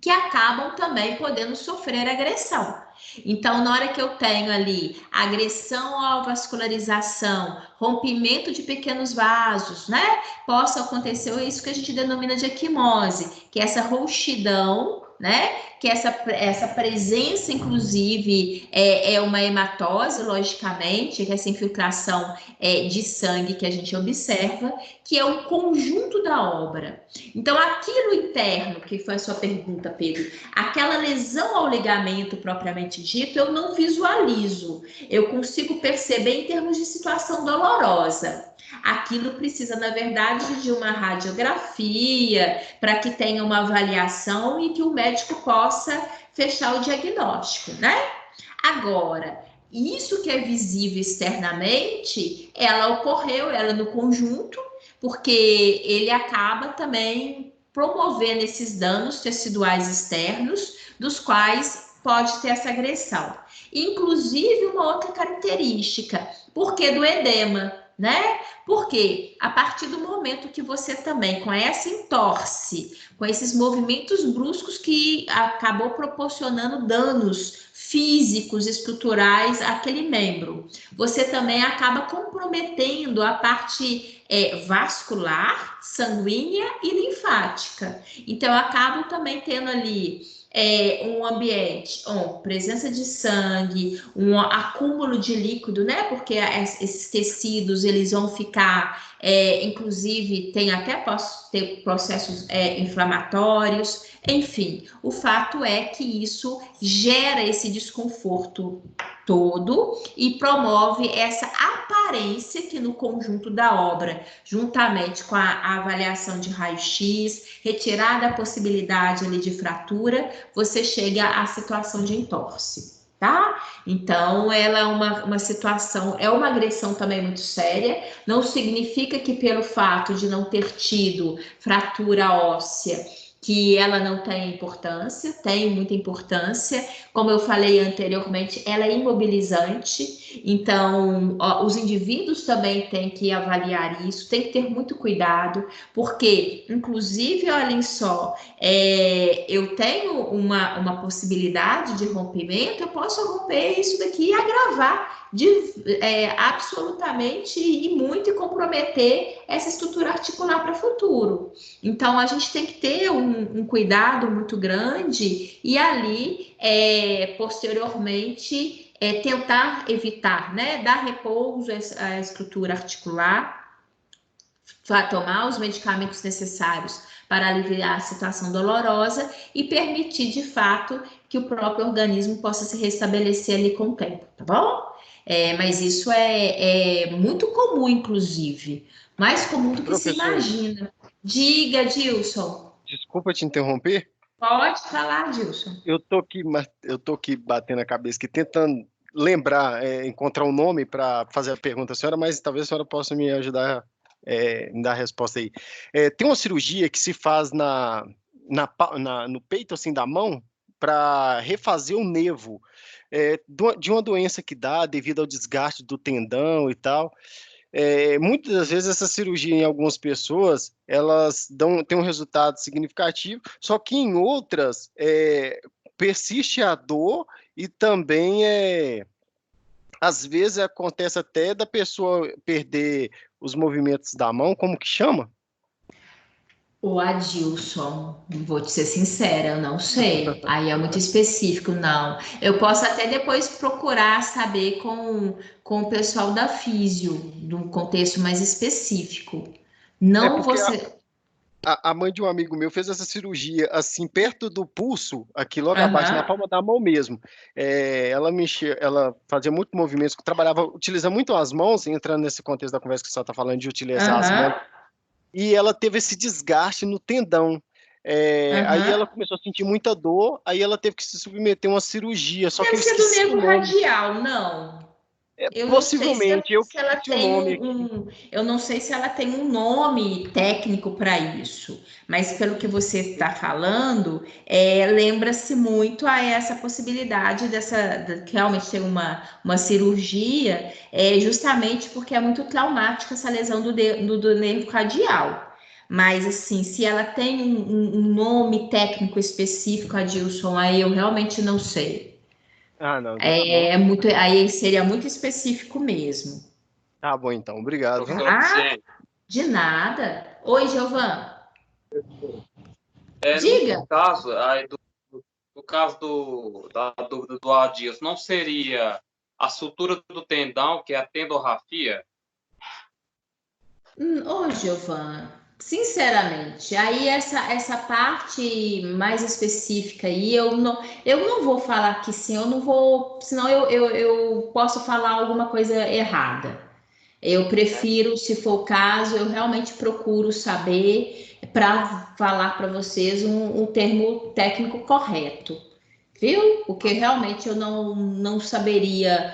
que acabam também podendo sofrer agressão. Então, na hora que eu tenho ali agressão à vascularização, rompimento de pequenos vasos, né? Possa acontecer isso que a gente denomina de equimose, que é essa rouxidão, né? Que essa presença, inclusive, é uma hematose, logicamente, que essa infiltração de sangue que a gente observa, que é um conjunto da obra. Então, aquilo interno, que foi a sua pergunta, Pedro, aquela lesão ao ligamento propriamente dito, eu não visualizo. Eu consigo perceber em termos de situação dolorosa. Aquilo precisa, na verdade, de uma radiografia para que tenha uma avaliação e que o médico possa fechar o diagnóstico, né? Agora, isso que é visível externamente, ela ocorreu, ela no conjunto, porque ele acaba também promovendo esses danos teciduais externos, dos quais pode ter essa agressão. Inclusive, uma outra característica, porque do edema, né? Porque a partir do momento que você também, com essa entorse, com esses movimentos bruscos que acabou proporcionando danos físicos, estruturais àquele membro, você também acaba comprometendo a parte vascular, sanguínea e linfática. Então, eu acabo também tendo ali um ambiente, presença de sangue, um acúmulo de líquido, né? Porque esses tecidos, eles vão ficar, inclusive, tem até ter processos inflamatórios. Enfim, o fato é que isso gera esse desconforto todo e promove essa aparência que no conjunto da obra, juntamente com a avaliação de raio-x, retirada a possibilidade ali de fratura, você chega à situação de entorse, tá? Então, ela é uma situação, é uma agressão também muito séria, não significa que pelo fato de não ter tido fratura óssea, que ela não tem importância, tem muita importância. Como eu falei anteriormente, ela é imobilizante, então os indivíduos também têm que avaliar isso, tem que ter muito cuidado, porque, inclusive, olhem só, eu tenho uma possibilidade de rompimento, eu posso romper isso daqui e agravar absolutamente e muito e comprometer essa estrutura articular para o futuro. Então, a gente tem que ter um cuidado muito grande e ali, posteriormente, tentar evitar, né, dar repouso à estrutura articular, tomar os medicamentos necessários para aliviar a situação dolorosa e permitir, de fato, que o próprio organismo possa se restabelecer ali com o tempo, tá bom? Mas isso é muito comum, inclusive, mais comum do que se imagina. Diga, Dilson. Desculpa te interromper. Pode falar, Dilson. Eu tô aqui batendo a cabeça, aqui, tentando lembrar, encontrar um nome para fazer a pergunta à senhora, mas talvez a senhora possa me ajudar me dar a resposta aí. Tem uma cirurgia que se faz no peito assim da mão para refazer o nervo de uma doença que dá devido ao desgaste do tendão e tal. Muitas das vezes essa cirurgia em algumas pessoas elas têm um resultado significativo, só que em outras persiste a dor e também às vezes acontece até da pessoa perder os movimentos da mão, como que chama? O Adilson, vou te ser sincera, eu não sei. Aí é muito específico, não. Eu posso até depois procurar saber com o pessoal da físio, num contexto mais específico. Não você. A mãe de um amigo meu fez essa cirurgia assim, perto do pulso, aqui logo abaixo, na palma da mão mesmo. Ela fazia muito movimentos, trabalhava, utiliza muito as mãos, entrando nesse contexto da conversa que você está falando de utilizar as mãos. E ela teve esse desgaste no tendão. Aí ela começou a sentir muita dor, aí ela teve que se submeter a uma cirurgia. Só que Deve ser do nervo radial, não. Eu possivelmente, não sei se ela tem eu não sei se ela tem um nome técnico para isso, mas pelo que você está falando, lembra-se muito a essa possibilidade de realmente ter uma cirurgia, justamente porque é muito traumática essa lesão do nervo radial. Mas, assim, se ela tem um nome técnico específico, Adilson, aí eu realmente não sei. Não. Aí seria muito específico mesmo. Tá bom, então. Obrigado. De nada. Oi, Giovan. Diga. No caso da dúvida do Adilson, não seria a sutura do tendão, que é a tendorrafia? Giovan, sinceramente, aí essa parte mais específica aí, eu não vou falar que sim, eu não vou, senão eu posso falar alguma coisa errada. Eu prefiro, se for o caso, eu realmente procuro saber para falar para vocês um termo técnico correto, viu? Porque realmente eu não saberia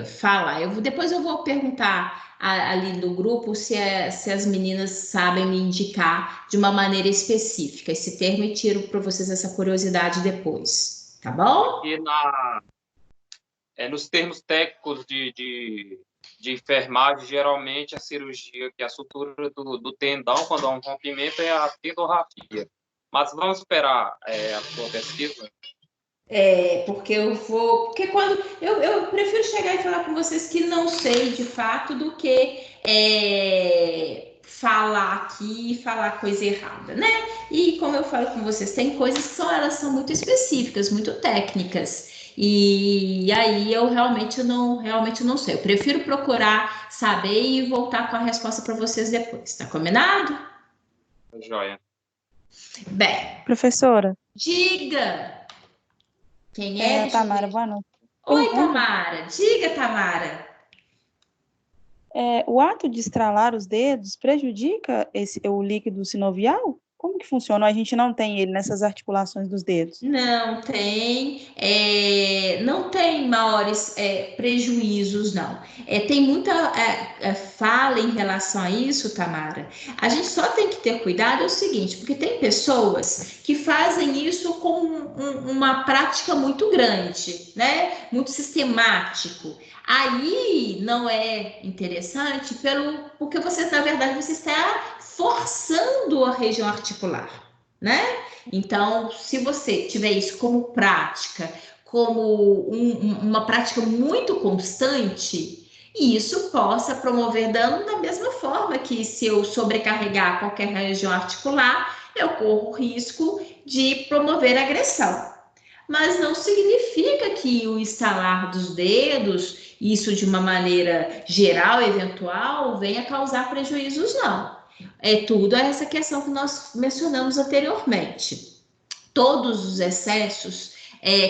falar. Depois eu vou perguntar ali no grupo se as meninas sabem me indicar de uma maneira específica esse termo e tiro para vocês essa curiosidade depois, tá bom? E nos termos técnicos de enfermagem, geralmente a cirurgia, que é a sutura do tendão, quando há um rompimento, é a tendorrafia. Mas vamos esperar a sua pesquisa. Porque quando eu prefiro chegar e falar com vocês que não sei de fato do que falar aqui e falar coisa errada, né? E como eu falo com vocês, tem coisas que elas são muito específicas, muito técnicas. E aí eu realmente não sei. Eu prefiro procurar saber e voltar com a resposta para vocês depois. Tá combinado? Joia. Bem. Professora. Diga. Quem é? Tamara, boa noite. Oi, Tamara. Diga, Tamara. O ato de estralar os dedos prejudica o líquido sinovial? Como que funciona? A gente não tem ele nessas articulações dos dedos? Não tem, não tem maiores prejuízos, não. Tem muita fala em relação a isso, Tamara. A gente só tem que ter cuidado, é o seguinte, porque tem pessoas que fazem isso com uma prática muito grande, né? Muito sistemático. Aí não é interessante porque você, na verdade, você está forçando a região articular, né? Então, se você tiver isso como prática, como uma prática muito constante, isso possa promover dano da mesma forma que se eu sobrecarregar qualquer região articular, eu corro o risco de promover agressão. Mas não significa que o estalar dos dedos, isso de uma maneira geral, eventual, venha causar prejuízos, não. Tudo essa questão que nós mencionamos anteriormente. Todos os excessos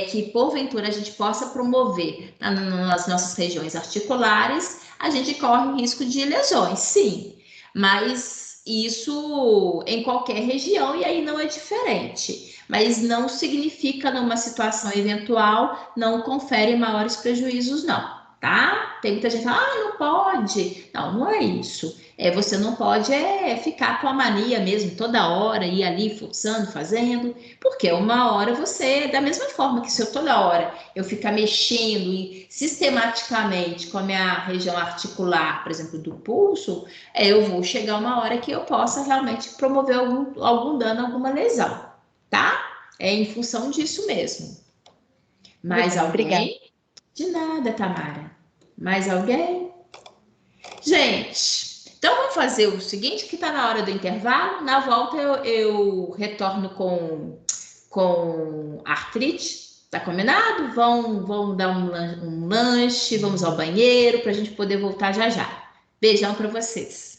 que, porventura, a gente possa promover nas nossas regiões articulares, a gente corre o risco de lesões, sim. Mas isso em qualquer região, e aí não é diferente. Mas não significa, numa situação eventual, não confere maiores prejuízos, não, tá? Tem muita gente que fala, não pode. Não é isso. Você não pode ficar com a mania mesmo, toda hora, ir ali forçando, fazendo, porque uma hora você, da mesma forma que se eu toda hora eu ficar mexendo e sistematicamente com a minha região articular, por exemplo, do pulso, eu vou chegar uma hora que eu possa realmente promover algum dano, alguma lesão, tá? Em função disso mesmo. Mais alguém? Obrigada. De nada, Tamara. Mais alguém? Gente, então vamos fazer o seguinte, que está na hora do intervalo. Na volta eu retorno com artrite. Tá combinado? Vão dar um lanche, vamos ao banheiro para a gente poder voltar já já. Beijão para vocês.